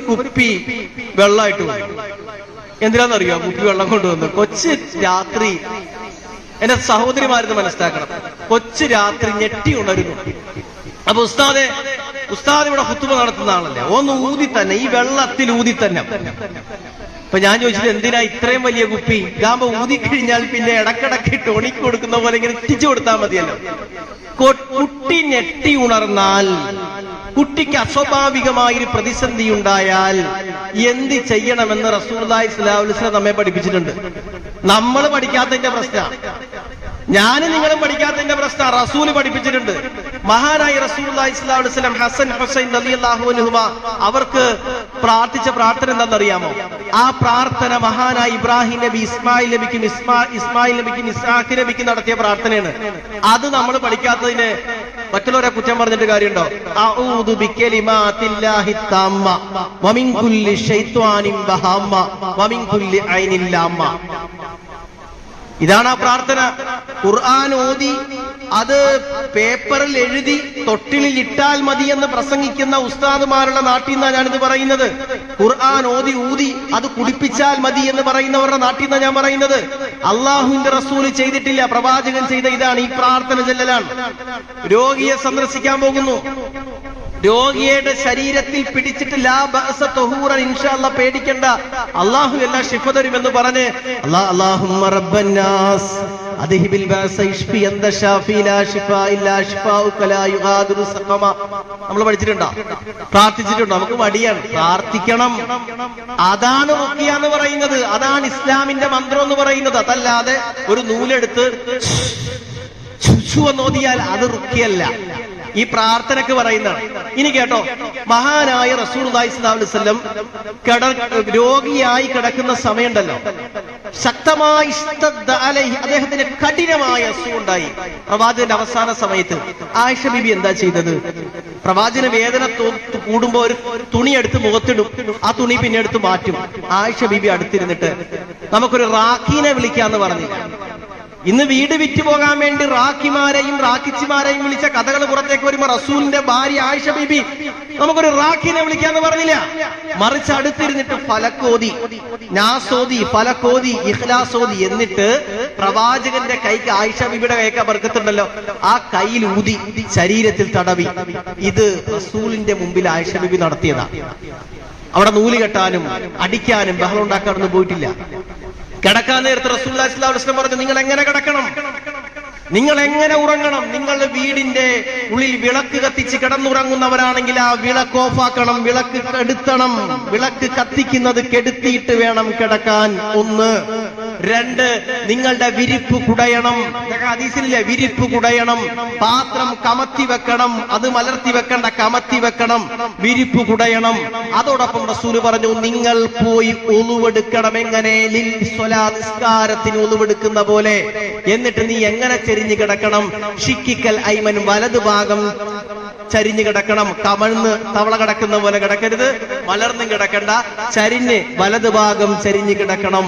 കുപ്പി വെള്ളമായിട്ട് വന്നു. എന്തിനാന്നറിയോ? കുപ്പി വെള്ളം കൊണ്ടുവന്നു. കൊച്ചു രാത്രി, എന്റെ സഹോദരിമാരെന്ന് മനസ്സിലാക്കണം, കൊച്ചു രാത്രി ഞെട്ടി ഉണരുന്നു. അപ്പൊ ഉസ്താദ് ഇവിടെ ഖുതുബ നടത്തുന്ന ആളല്ലേ, ഒന്ന് ഊതി തന്നെ, ഈ വെള്ളത്തിൽ ഊതി തന്നെ. അപ്പൊ ഞാൻ ചോദിച്ചത്, എന്തിനാ ഇത്രയും വലിയ കുപ്പി? ഇതാകുമ്പോ ഊതിക്കഴിഞ്ഞാൽ പിന്നെ ഇടക്കിടക്ക് ടോണിക്ക് കൊടുക്കുന്ന പോലെ ഇങ്ങനെ എത്തിച്ചു കൊടുത്താൽ മതിയല്ലോ. കുട്ടി ഞെട്ടി ഉണർന്നാൽ, കുട്ടിക്ക് അസ്വാഭാവികമായൊരു പ്രതിസന്ധി ഉണ്ടായാൽ എന്ത് ചെയ്യണമെന്ന് റസൂലുള്ളാഹി സ്വല്ലല്ലാഹു അലൈഹി വസല്ലം നമ്മെ പഠിപ്പിച്ചിട്ടുണ്ട്. നമ്മൾ പഠിക്കാത്തതിന്റെ പ്രശ്നം, ഞാനും നിങ്ങളും പഠിക്കാത്തതിന്റെ പ്രശ്നം റസൂല് പഠിപ്പിച്ചിട്ടുണ്ട്. മഹാനായ റസൂലുള്ളാഹി സ്വല്ലല്ലാഹു അലൈഹി വസല്ലം ഹസൻ ഹുസൈൻ റളിയല്ലാഹു അൻഹുമ അവർക്ക് പ്രാർത്ഥിച്ച പ്രാർത്ഥന എന്താണെന്നറിയാമോ? ആ പ്രാർത്ഥന മഹാനായ ഇബ്രാഹിം നബി ഇസ്മായിൽ നബിക്കും ഇസ്ഹാഖ് നബിക്കും നടത്തിയ പ്രാർത്ഥനയാണ്. അത് നമ്മൾ പഠിക്കാത്തതിന് മറ്റുള്ളവരെ കുറ്റം പറഞ്ഞിട്ട് കാര്യമുണ്ടോ? അഊദു ബികലിമാത്തില്ലാഹി തമ്മ വമിൻ കുല്ലി ശൈത്വാനിൻ വഹമ്മ വമിൻ കുല്ലി ഐനിൻ ലാമ്മ. ഇതാണ് ആ പ്രാർത്ഥന. ഖുർആൻ ഓതി അത് പേപ്പറിൽ എഴുതി തൊട്ടിലിൽ ഇട്ടാൽ മതി എന്ന് പ്രസംഗിക്കുന്ന ഉസ്താദുമാരുടെ നാട്ടിൽ നിന്നാണ് ഞാനിത് പറയുന്നത്. ഖുർആൻ ഓതി ഊതി അത് കുടിപ്പിച്ചാൽ മതി എന്ന് പറയുന്നവരുടെ നാട്ടിൽ നിന്നാണ് ഞാൻ പറയുന്നത്. അള്ളാഹുവിന്റെ റസൂല് ചെയ്തിട്ടില്ല, പ്രവാചകൻ ചെയ്ത ഇതാണ്, ഈ പ്രാർത്ഥന ചെല്ലലാണ്. രോഗിയെ സന്ദർശിക്കാൻ പോകുന്നു, രോഗിയുടെ ശരീരത്തിൽ പിടിച്ചിട്ട് ലാ ബഅസ തഹൂറൻ, ഇൻഷാ അല്ലാഹ് പേടിക്കണ്ട, അല്ലാഹു എല്ലാ ശിഫ തരുമെന്ന് പറഞ്ഞ് അല്ലാഹുമ്മ റബ്ബന്നാസ് അദ്ഹിബിൽ ബഅസ ഇശ്ഫി അൻത ശാഫി ലാ ശിഫാ ഇല്ലാ ശിഫാഉക ലാ യുഗാദിറു സഖമ. നമ്മൾ പഠിച്ചിട്ടുണ്ടോ? പ്രാർത്ഥിച്ചിട്ടുണ്ടോ? നമുക്ക് മടിയാണ്, പ്രാർത്ഥിക്കണം. അതാണ് റുഖിയ എന്ന് പറയുന്നത്, അതാണ് ഇസ്ലാമിന്റെ മന്ത്രം എന്ന് പറയുന്നത്. അതല്ലാതെ ഒരു നൂലെടുത്ത് നോദിയാൽ അത് റുഖിയല്ല, ഈ പ്രാർത്ഥനക്ക് പറയുന്നതാണ്. ഇനി കേട്ടോ, മഹാനായ റസൂലുള്ളാഹി സ്വല്ലല്ലാഹു അലൈഹി വസല്ലം രോഗിയായി കിടക്കുന്ന സമയമുണ്ടല്ലോ, ശക്തമായി അദ്ദേഹത്തിന് കഠിനമായ അസുഖമുണ്ടായി. പ്രവാചകന്റെ അവസാന സമയത്ത് ആയിഷ ബീബി എന്താ ചെയ്തത്? പ്രവാചകന് വേദന കൂടുമ്പോ ഒരു തുണി എടുത്ത് മുഖത്തിടും, ആ തുണി പിന്നെ എടുത്ത് മാറ്റും. ആയിഷ ബീബി അടുത്തിരുന്നിട്ട് നമുക്കൊരു റാഖീനെ വിളിക്കാന്ന് പറഞ്ഞില്ല. ഇന്ന് വീട് വിറ്റ് പോകാൻ വേണ്ടി റാഖിമാരെയും റാഖിച്ചിമാരെയും വിളിച്ച കഥകൾ പുറത്തേക്ക് വരുമ്പോ റസൂലിന്റെ ഭാര്യ ആയിഷ ബീബി നമുക്കൊരു റാഖിനെ വിളിക്കാന്ന് പറഞ്ഞില്ല. മറിച്ച് അടുത്തിരുന്നിട്ട് ഫലക്കോതി, നാസോതി, ഫലക്കോതി, ഇഖ്ലാസോതി, എന്നിട്ട് പ്രവാചകന്റെ കൈക്ക്, ആയിഷ ബീബിയുടെ കൈക്ക് ബർക്കത്തുണ്ടല്ലോ, ആ കയ്യിൽ ഊതി ശരീരത്തിൽ തടവി. ഇത് റസൂലിന്റെ മുമ്പിൽ ആയിഷ ബീബി നടത്തിയതാ. അവിടെ നൂല് കെട്ടാനും അടിക്കാനും ബഹളം ഉണ്ടാക്കാനൊന്നും പോയിട്ടില്ല. കിടക്കാൻ നേരത്ത് റസൂലുള്ളാഹി സ്വല്ലല്ലാഹു അലൈഹി വസല്ലം പറഞ്ഞു, നിങ്ങൾ എങ്ങനെ കിടക്കണം, നിങ്ങൾ എങ്ങനെ ഉറങ്ങണം? നിങ്ങൾ വീടിന്റെ ഉള്ളിൽ വിളക്ക് കത്തിച്ച് കിടന്നുറങ്ങുന്നവരാണെങ്കിൽ ആ വിളക്ക് ഓഫാക്കണം, വിളക്ക് കെടുത്തണം. വിളക്ക് കത്തിക്കുന്നത് കെടുത്തിയിട്ട് വേണം കിടക്കാൻ. 1. 2, നിങ്ങളുടെ വിരിപ്പ് കുടയണം. ഹദീസിലെ വിരിപ്പ് കുടയണം, പാത്രം കമത്തി വെക്കണം, അത് മലർത്തി വെക്കണ്ട, കമത്തി വെക്കണം, വിരിപ്പ് കുടയണം. അതോടൊപ്പം റസൂല് പറഞ്ഞു, നിങ്ങൾ പോയി ഒളുവെടുക്കണം. എങ്ങനെ? ലിൽ സ്വലാ, നിസ്കാരത്തിന് ഒളുവെടുക്കുന്ന പോലെ. എന്നിട്ട് നീ എങ്ങനെ ചെരിഞ്ഞു കിടക്കണം? ഷിക്കിക്കൽ ഐമൻ, വലതു ഭാഗം ചരിഞ്ഞു കിടക്കണം. കമഴ്ന്ന് തവള കിടക്കുന്ന പോലെ കിടക്കരുത്, മലർന്നും കിടക്കണ്ട, ചരിഞ്ഞ് വലതു ഭാഗം ചരിഞ്ഞു കിടക്കണം.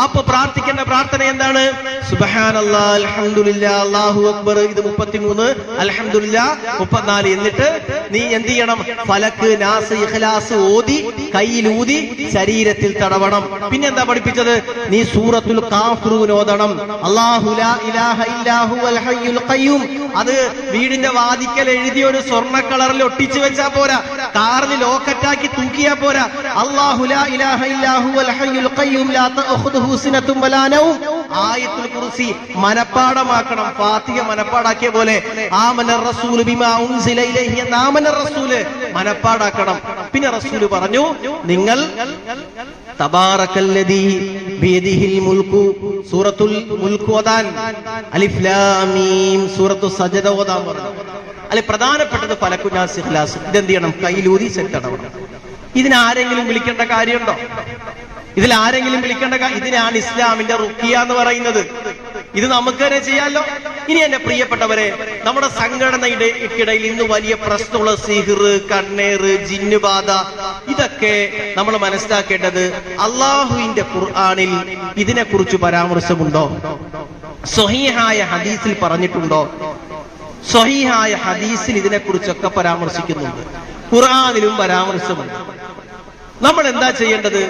അപ്പൊ പ്രാർത്ഥിക്കേണ്ട പ്രാർത്ഥന എന്താണ്? സുബ്ഹാനല്ലാഹ്, അൽഹംദുലില്ലാഹ്, അല്ലാഹു അക്ബർ. ഇത് 33, അൽഹംദുലില്ലാഹ് 34. എന്നിട്ട് നീ എന്ത് ചെയ്യണം? ഫലക്ക്, നാസ്, ഇഖ്ലാസ് ഓതി കയ്യിലൂതി ശരീരത്തിൽ തടവണം. പിന്നെ എന്താ പഠിപ്പിച്ചത്? നീ സൂറത്തുൽ കാഫിറൂൻ ഓതണം. അല്ലാഹു ലാ ഇലാഹ ഇല്ലാ ഹുവൽ ഹയ്യുൽ ഖയ്യൂം. അത് വീടിന്റെ വാതിക്കൽ എഴുതിയ ഒരു സ്വർണ്ണ കളറിൽ ഒട്ടിച്ചു വെച്ചാ പോരാ, കാറിൽ ലോക്കറ്റാക്കി തൂക്കിയാ പോരാ. അല്ലാഹു ലാ ഇലാഹ ഇല്ലാ ഹുവൽ ഹയ്യുൽ ഖയ്യൂം ലാ തഅഖുദുഹു സിനത്തും വലാ നൗം. ആയത്തുൽ കുർസി മനപ്പാഠമാക്കണം. ഫാത്തിഹ മനപ്പാടാക്കിയ പോലെ ആമനർ റസൂലു ബിമാ ഉൻസില ഇലൈഹി എന്ന ആമനർ റസൂല് മനപ്പാടാക്കണം. പിന്നെ റസൂല് പറഞ്ഞു, നിങ്ങൾ തബാറക്കല്ലദീ ബിയദിഹിൽ മുൽക്കു, സൂറത്തുൽ മുൽക്ക് ഓതാൻ, അലിഫ് ലാം മീം, സൂറത്തുൽ സജദ ഓതാൻ പറഞ്ഞു. അല്ലെ, പ്രധാനപ്പെട്ടത് ഫലക്കു, നാസ്, ഇഖ്ലാസ്. ഇതെന്ത് ചെയ്യണം? കയ്യിലൂതി സെറ്റടവണം. ഇതിനാരെങ്കിലും വിളിക്കേണ്ട കാര്യമുണ്ടോ? ഇതിൽ ആരെങ്കിലും വിളിക്കേണ്ട? ഇതിനാണ് ഇസ്ലാമിന്റെ റുഖിയ എന്ന് പറയുന്നത്. ഇത് നമുക്ക് തന്നെ ചെയ്യാമല്ലോ. ഇനി എന്റെ പ്രിയപ്പെട്ടവരെ, നമ്മുടെ സംഘടനയുടെക്കിടയിൽ ഇന്ന് വലിയ പ്രശ്നമുള്ള സിഹിർ, കണ്ണേറ്, ജിന്നുബാധ, ഇതൊക്കെ നമ്മൾ മനസ്സിലാക്കേണ്ടത് അള്ളാഹുവിന്റെ ഖുർആനിൽ ഇതിനെക്കുറിച്ച് പരാമർശമുണ്ടോ? സ്വഹീഹായ ഹദീസിൽ പറഞ്ഞിട്ടുണ്ടോ? സ്വഹീഹായ ഹദീസിൽ ഇതിനെക്കുറിച്ചൊക്കെ പരാമർശിക്കുന്നുണ്ട്, ഖുർആനിലും പരാമർശമുണ്ട്. നമ്മൾ എന്താ ചെയ്യേണ്ടത്?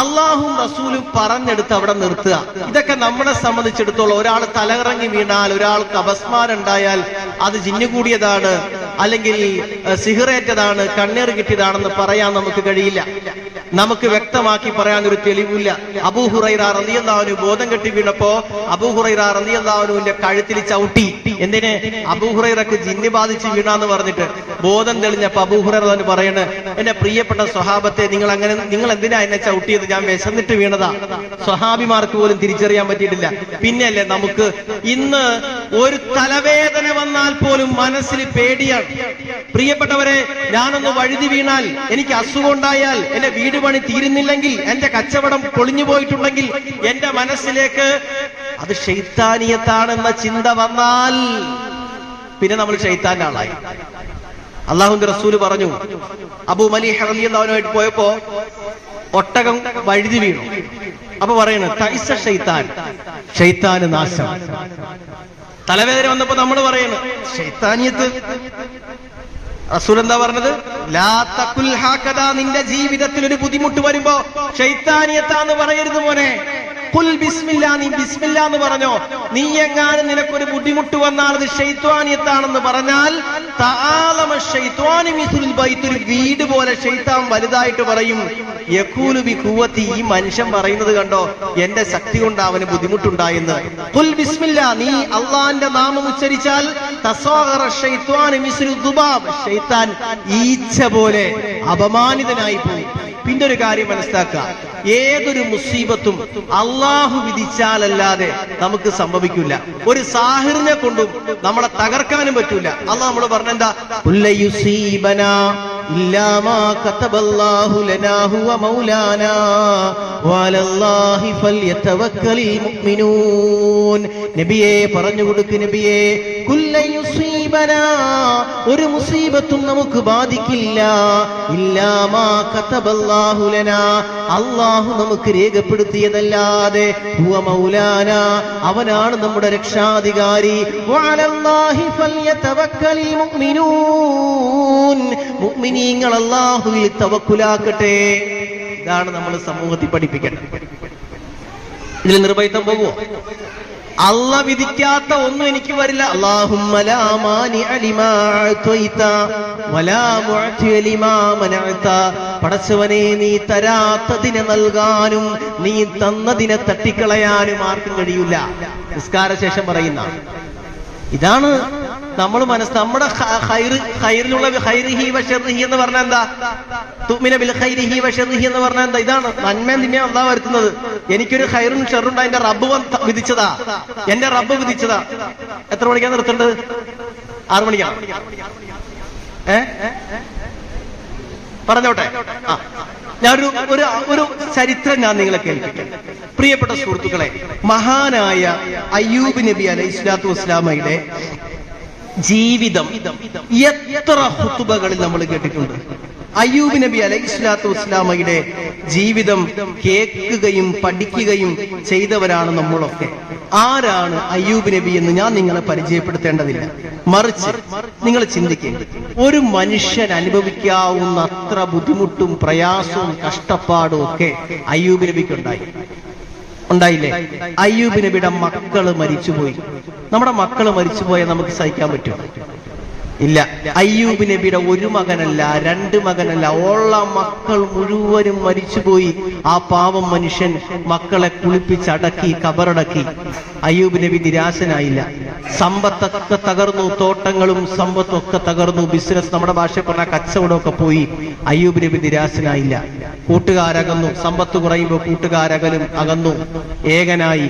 അള്ളാഹും റസൂലും പറഞ്ഞെടുത്ത് അവിടെ നിർത്തുക. ഇതൊക്കെ നമ്മളെ സംബന്ധിച്ചിടത്തോളം ഒരാൾ തലകറങ്ങി വീണാൽ, ഒരാൾക്ക് അപസ്മാരം ഉണ്ടായാൽ അത് ജിന്നു കൂടിയതാണ്, അല്ലെങ്കിൽ സിഹറേറ്റതാണ്, കണ്ണീർ കിട്ടിയതാണെന്ന് പറയാൻ നമുക്ക് കഴിയില്ല. നമുക്ക് വ്യക്തമാക്കി പറയാൻ ഒരു തെളിവില്ല. അബൂ ഹുറൈറ റളിയല്ലാഹു അൻഹു ബോധം കെട്ടി വീണപ്പോ അബൂ ഹുറൈറ റളിയല്ലാഹു അൻഹുവിന്റെ കഴുത്തിൽ ചവിട്ടി. എന്തിന്? അബൂ ഹുറൈറക്ക് ജിന്ന് ബാധിച്ച് വീണാന്ന് പറഞ്ഞിട്ട്. ബോധം തെളിഞ്ഞപ്പോ അബൂ ഹുറൈറ പറയണ്, എന്റെ പ്രിയപ്പെട്ട സ്വഹാബത്തെ, നിങ്ങൾ എന്തിനാ എന്നെ ചവിട്ടിയത്? ഞാൻ വിശന്നിട്ട് വീണതാ. സ്വഹാബിമാർക്ക് പോലും തിരിച്ചറിയാൻ പറ്റിയിട്ടില്ല. പിന്നെയല്ലേ നമുക്ക് ഇന്ന് ഒരു തലവേദന വന്നാൽ പോലും മനസ്സിൽ പേടിയാണ്. പ്രിയപ്പെട്ടവരെ, ഞാനൊന്ന് വഴുതി വീണാൽ, എനിക്ക് അസുഖം ഉണ്ടായാൽ, എന്റെ വീട് പണി തീരുന്നില്ലെങ്കിൽ, എന്റെ കച്ചവടം പൊളിഞ്ഞു പോയിട്ടുണ്ടെങ്കിൽ, എന്റെ മനസ്സിലേക്ക് അത് ശൈത്താനിയത്താണെന്ന ചിന്ത വന്നാൽ പിന്നെ നമ്മൾ ശൈത്താന്റെ ആളായി. അള്ളാഹുവിന്റെ റസൂല് പറഞ്ഞു, അബൂ മലീഹ് റളിയല്ലാഹു അൻഹു ആയിട്ട് പോയപ്പോ ഒട്ടകം വഴുതി വീണു. അപ്പൊ പറയണ തൈസ ശൈത്താൻ, ശൈത്താന് നാശം. തലവേദന വന്നപ്പോ നമ്മൾ പറയണ ശൈത്താനിയത്ത്. റസൂൽ എന്താ പറഞ്ഞത്? ലാ തഖുൽ ഹകദാ, നിന്റെ ജീവിതത്തിൽ ഒരു ബുദ്ധിമുട്ട് വരുമ്പോ ശൈത്താനിയത്താന്ന് പറയരുത് മോനെ. ഖുൽ ബിസ്മില്ലാ, നീ ബിസ്മില്ലാ എന്ന് പറഞ്ഞോ. നീ എങ്ങാനും നിനക്കൊരു ബുദ്ധിമുട്ട് വന്നാൽ അത് ശൈത്വാനിയത്താണെന്ന് പറഞ്ഞാൽ, തആലമ ശൈത്വാനു മിസ്ലുൽ ബൈത്ത്, ഒരു വീട് പോലെ ശൈത്താൻ വലുതായിട്ട് പറയും. യഖൂലു ബി ഖുവതി, ഈ മനുഷ്യൻ പറയുന്നത് കണ്ടോ, എന്റെ ശക്തി കൊണ്ട് അവന് ബുദ്ധിമുട്ടുണ്ടായെന്ന്. ഖുൽ ബിസ്മില്ലാ, നീ അള്ളാന്റെ നാമം ഉച്ചരിച്ചാൽ, തസാഗറ ശൈത്വാനു മിസ്ലുൽ ദുബാബ്, ശൈത്താൻ ഈച്ച പോലെ അപമാനിതനായി പോയി. പിന്നെ ഒരു കാര്യം മനസ്സിലാക്കുക, ഏതൊരു മുസീബത്തും അള്ളാഹു വിധിച്ചാലല്ലാതെ നമുക്ക് സംഭവിക്കില്ല. ഒരു സാഹിറിനെ കൊണ്ടും നമ്മളെ തകർക്കാനും പറ്റൂല. അള്ളാഹ് നമ്മൾ പറഞ്ഞെന്താ? ഇല്ലാ മാ കതബല്ലാഹു ലനാ ഹുവ മൗലാനാ വഅലല്ലാഹി ഫൽയതവക്കലിൽ മുഅ്മിനൂൻ. നബിയേ പറഞ്ഞു കൊടുക്ക്, നബിയേ, കുല്ലയുസീബനാ, ഒരു മുസീബത്തും നമുക്ക് ബാധിക്കില്ല. ഇല്ലാ മാ കതബല്ലാഹു ലനാ, അല്ലാഹു നമുക്ക് രേഖപ്പെടുത്തിയതല്ലാതെ. ഹുവ മൗലാനാ, അവനാണ് നമ്മുടെ രക്ഷാധികാരി. വഅലല്ലാഹി ഫൽയതവക്കലിൽ മുഅ്മിനൂൻ, മുഅ്മിനീങ്ങൾ അല്ലാഹുവിൽ തവക്കുലാക്കട്ടെ. ഇതാണ് നമ്മൾ സമൂഹത്തിൽ പഠിപ്പിക്കേണ്ടത്. ഇതിൽ നിർഭയത്വം പോകുമോ? അള്ള വിധിക്കാത്ത ഒന്നും എനിക്ക് വരില്ല. അല്ലാഹുമ്മ ലാ മാനിഅ ലിമാ അഅ്തൈത വലാ മുഅ്തിയ ലിമാ മനഅത, പടച്ചവനെ, നീ തരാത്തതിനെ നൽകാനും നീ തന്നതിനെ തട്ടിക്കളയാനും ആർക്കും കഴിയില്ല. നിസ്കാര ശേഷം പറയുന്ന ഇതാണ് നമ്മുടെ ഖൈറിലുള്ള ഖൈറിഹി വശർഹി എന്ന് പറഞ്ഞാൽ എന്താ? തുഅ്മിന ബിൽ ഖൈരിഹി വശർഹി എന്ന് പറഞ്ഞാൽ എന്താ? ഇതാണ് നന്മയും തിന്മയും അല്ലാഹ് വരുത്തുന്നത്. എനിക്കൊരു ഖൈറും ഷർറും ഉണ്ട്, എന്റെ റബ്ബ് വിധിച്ചതാ, എന്റെ റബ്ബ് വിധിച്ചതാ. എത്ര മണിക്കാണ് നിർത്തേണ്ടത്? 6 മണിക്കാണ്. പറഞ്ഞോട്ടെ. ഒരു ചരിത്രം ഞാൻ നിങ്ങളെ കേൾപ്പിക്കാം. പ്രിയപ്പെട്ട സുഹൃത്തുക്കളെ, മഹാനായ അയ്യൂബ് നബി അലൈഹി സ്വലാത്തു വസ്സലാമയുടെ ജീവിതം എത്ര ഖുതുബകളിൽ നമ്മൾ കേട്ടിട്ടുണ്ട്. അയ്യൂബ് നബി അലൈഹി സ്വലാത്തു വസ്സലാമയുടെ ജീവിതം കേൾക്കുകയും പഠിക്കുകയും ചെയ്തവരാണ് നമ്മളൊക്കെ. ആരാണ് അയ്യൂബ് നബി എന്ന് ഞാൻ നിങ്ങളെ പരിചയപ്പെടുത്തേണ്ടതില്ല. മറിച്ച് നിങ്ങൾ ചിന്തിക്കുക, ഒരു മനുഷ്യൻ അനുഭവിക്കാവുന്ന അത്ര ബുദ്ധിമുട്ടും പ്രയാസവും കഷ്ടപ്പാടും ഒക്കെ അയ്യൂബ് നബിക്ക് ഉണ്ടായില്ലേ? അയ്യൂബ് നബിയുടെ മക്കള് മരിച്ചുപോയി. നമ്മുടെ മക്കള് മരിച്ചുപോയാൽ നമുക്ക് സഹിക്കാൻ പറ്റും? ഇല്ല. അയ്യൂബ് നബിയുടെ ഒരു മകനല്ല, 2 മകനല്ല, ഉള്ള മക്കൾ മുഴുവനും മരിച്ചുപോയി. ആ പാവം മനുഷ്യൻ മക്കളെ കുളിപ്പിച്ചടക്കി കബറടക്കി. അയ്യൂബ് നബി നിരാശനായില്ല. സമ്പത്തൊക്കെ തകർന്നു, തോട്ടങ്ങളും സമ്പത്തും ഒക്കെ തകർന്നു, ബിസിനസ്, നമ്മുടെ ഭാഷയിൽ പറഞ്ഞ കച്ചവടമൊക്കെ പോയി. അയ്യൂബ് നബി നിരാശനായില്ല. കൂട്ടുകാരകന്നു, സമ്പത്ത് കുറയുമ്പോൾ കൂട്ടുകാരകലും അകന്നു, ഏകനായി.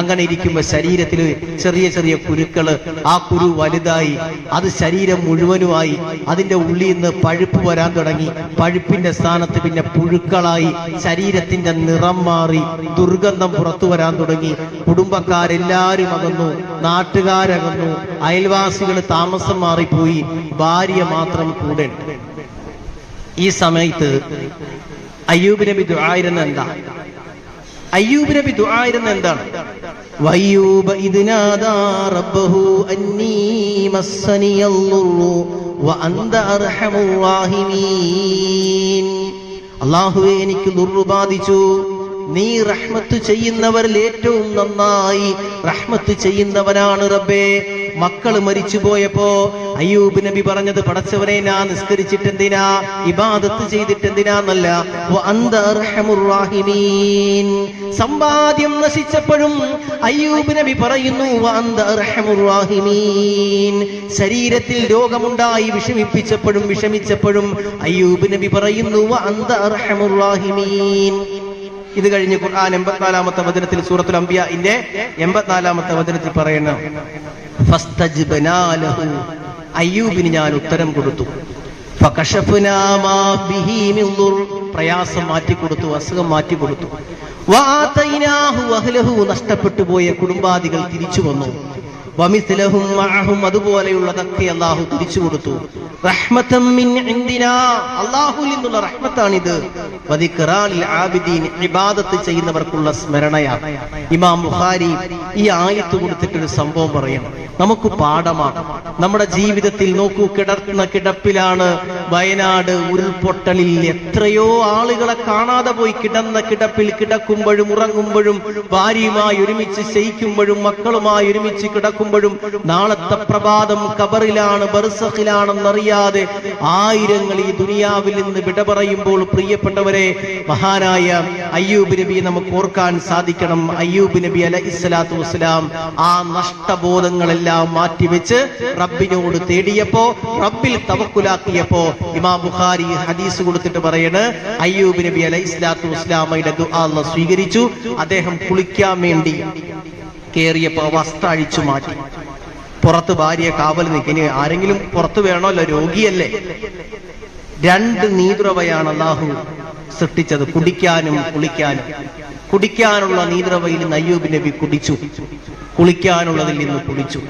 അങ്ങനെ ഇരിക്കുമ്പോ ശരീരത്തിൽ ചെറിയ ചെറിയ കുരുക്കള്, ആ കുരു വലുതായി, അത് ശരീരം മുഴുവനുമായി. അതിന്റെ ഉള്ളിൽ നിന്ന് പഴുപ്പ് വരാൻ തുടങ്ങി. പഴുപ്പിന്റെ സ്ഥാനത്ത് പിന്നെ പുഴുക്കളായി. ശരീരത്തിന്റെ നിറം മാറി, ദുർഗന്ധം പുറത്തു വരാൻ തുടങ്ങി. കുടുംബക്കാരെല്ലാരും അകന്നു, നാട്ടുകാരകന്നു, അയൽവാസികൾ താമസം മാറിപ്പോയി. ഭാര്യ മാത്രം കൂടെ. ഈ സമയത്ത് അയ്യൂബ് നബി ദുആയിരുന്ന എന്താ? അയ്യൂബ് നബി ദുആയിരുന്ന എന്താണ്? വയ്യൂബ ഇദ് നാദാ റബ്ബഹു അന്നീ മസ്സനിയല്ലുറു വഅന്ത അർഹമുർ റഹീമീൻ. അല്ലാഹുവേ, എനിക്ക് ദുർറ് ബാധിച്ചു, നീ റഹ്മത്ത് ചെയ്യുന്നവരിൽ ഏറ്റവും നന്നായി റഹ്മത്ത് ചെയ്യുന്നവനാണ് റബ്ബേ. മക്കള് മരിച്ചുപോയപ്പോ അയ്യൂബ് നബി പറഞ്ഞത്, പടച്ചവനെ, ഞാൻ നിസ്കരിച്ചിട്ടെന്തിനാ, ഇബാദത്ത് ചെയ്തിട്ടെന്തിനാന്നല്ല, വഅന്ത അർഹമുർ റഹീമീൻ. സമ്പാദ്യം നശിച്ചപ്പോഴും അയ്യൂബ് നബി പറയുന്നു, വഅന്ത അർഹമുർ റഹീമീൻ. ശരീരത്തിൽ രോഗമുണ്ടായി വിഷമിച്ചപ്പോഴും അയ്യൂബ് നബി പറയുന്നു, വഅന്ത അർഹമുർ റഹീമീൻ. ഇത് കഴിഞ്ഞ് ഖുർആൻ 84-ാമത്തെ വചനത്തിൽ, സൂറത്തുൽ അംബിയാഇന്റെ 84-ാമത്തെ വചനത്തിൽ പറയുന്നു, ഫസ്തജ്ബനാ ലഹു, അയ്യൂബിന് ഞാൻ ഉത്തരം കൊടുത്തു. ഫകശഫ്നാ മാ ബിഹി മിൻ ദുർ, പ്രയാസം മാറ്റിക്കൊടുത്തു, അസുഖം മാറ്റിക്കൊടുത്തു. വആതൈനാഹു വഹ്ലഹു, നഷ്ടപ്പെട്ടു പോയ കുടുംബാദികൾ തിരിച്ചു വന്നു. വമിസ്ലഹും മഅഹും, അതുപോലെയുള്ളതൊക്കെ അല്ലാഹു തിരിച്ചു കൊടുത്തു. റഹ്മതൻ മിൻ ഇൻദിനാ, അല്ലാഹുവിൽ നിന്നുള്ള റഹ്മത്താണിത്. വദിക്റാ ലിൽ ആബിദീൻ, ഇബാദത്ത് ചെയ്യുന്നവർക്കുള്ള സ്മരണയാണ്. ഇമാം ബുഖാരി ഈ ആയത്ത് കൊടുത്തിട്ടൊരു സംഭവം പറയണം, നമുക്ക് പാഠമാണ്. നമ്മുടെ ജീവിതത്തിൽ നോക്കൂ, കിടക്കുന്ന കിടപ്പിലാണ്. വയനാട് ഉരുൾപൊട്ടലിൽ എത്രയോ ആളുകളെ കാണാതെ പോയി. കിടന്ന കിടപ്പിൽ കിടക്കുമ്പോഴും ഉറങ്ങുമ്പോഴും ഭാര്യയുമായി ഒരുമിച്ച് ശയിക്കുമ്പോഴും മക്കളുമായി ഒരുമിച്ച് കിടക്കുമ്പോഴും നാളത്തെ പ്രഭാതം ഖബറിലാണ്, ബർസഖിലാണെന്നറിയാതെ ആയിരങ്ങൾ ഈ ദുനിയാവിൽ നിന്ന് വിട പറയുമ്പോൾ, പ്രിയപ്പെട്ടവരെ, മഹാനായ അയ്യൂബ് നബി നമുക്ക് ഓർക്കാൻ സാധിക്കണം. അയ്യൂബ് നബി അലൈഹിസ്സലാത്തു വസ്സലാം ആ നഷ്ടബോധങ്ങളെല്ലാം മാറ്റിവെച്ച് റബ്ബിനോട് തേടിയപ്പോ, റബ്ബിൽ തവക്കുലാക്കിയപ്പോ, ഇമാം ബുഖാരി ഹദീസ് കൊടുത്തിട്ട് പറയണ്, അയ്യൂബ് നബി അലൈഹിസ്സലാത്തു വസ്സലാമയുടെ ദുആ അല്ലാഹു സ്വീകരിച്ചു. അദ്ദേഹം കുളിക്കാൻ വേണ്ടി കേറിയപ്പോ വസ്ത്രം അഴിച്ചു മാറ്റി. പുറത്ത് ഭാര്യ കാവൽ നിൽക്കും. ഇനി ആരെങ്കിലും പുറത്ത് വേണമല്ലോ, രോഗിയല്ലേ. 2 നീദ്രവയാണ് അല്ലാഹു സൃഷ്ടിച്ചത്, കുടിക്കാനും കുളിക്കാനും. കുടിക്കാനുള്ള നീദ്രവയിൽ നിന്ന് അയ്യൂബ് നബി കുടിച്ചു, കുളിക്കാനുള്ളതിൽ നിന്ന് കുളിച്ചു.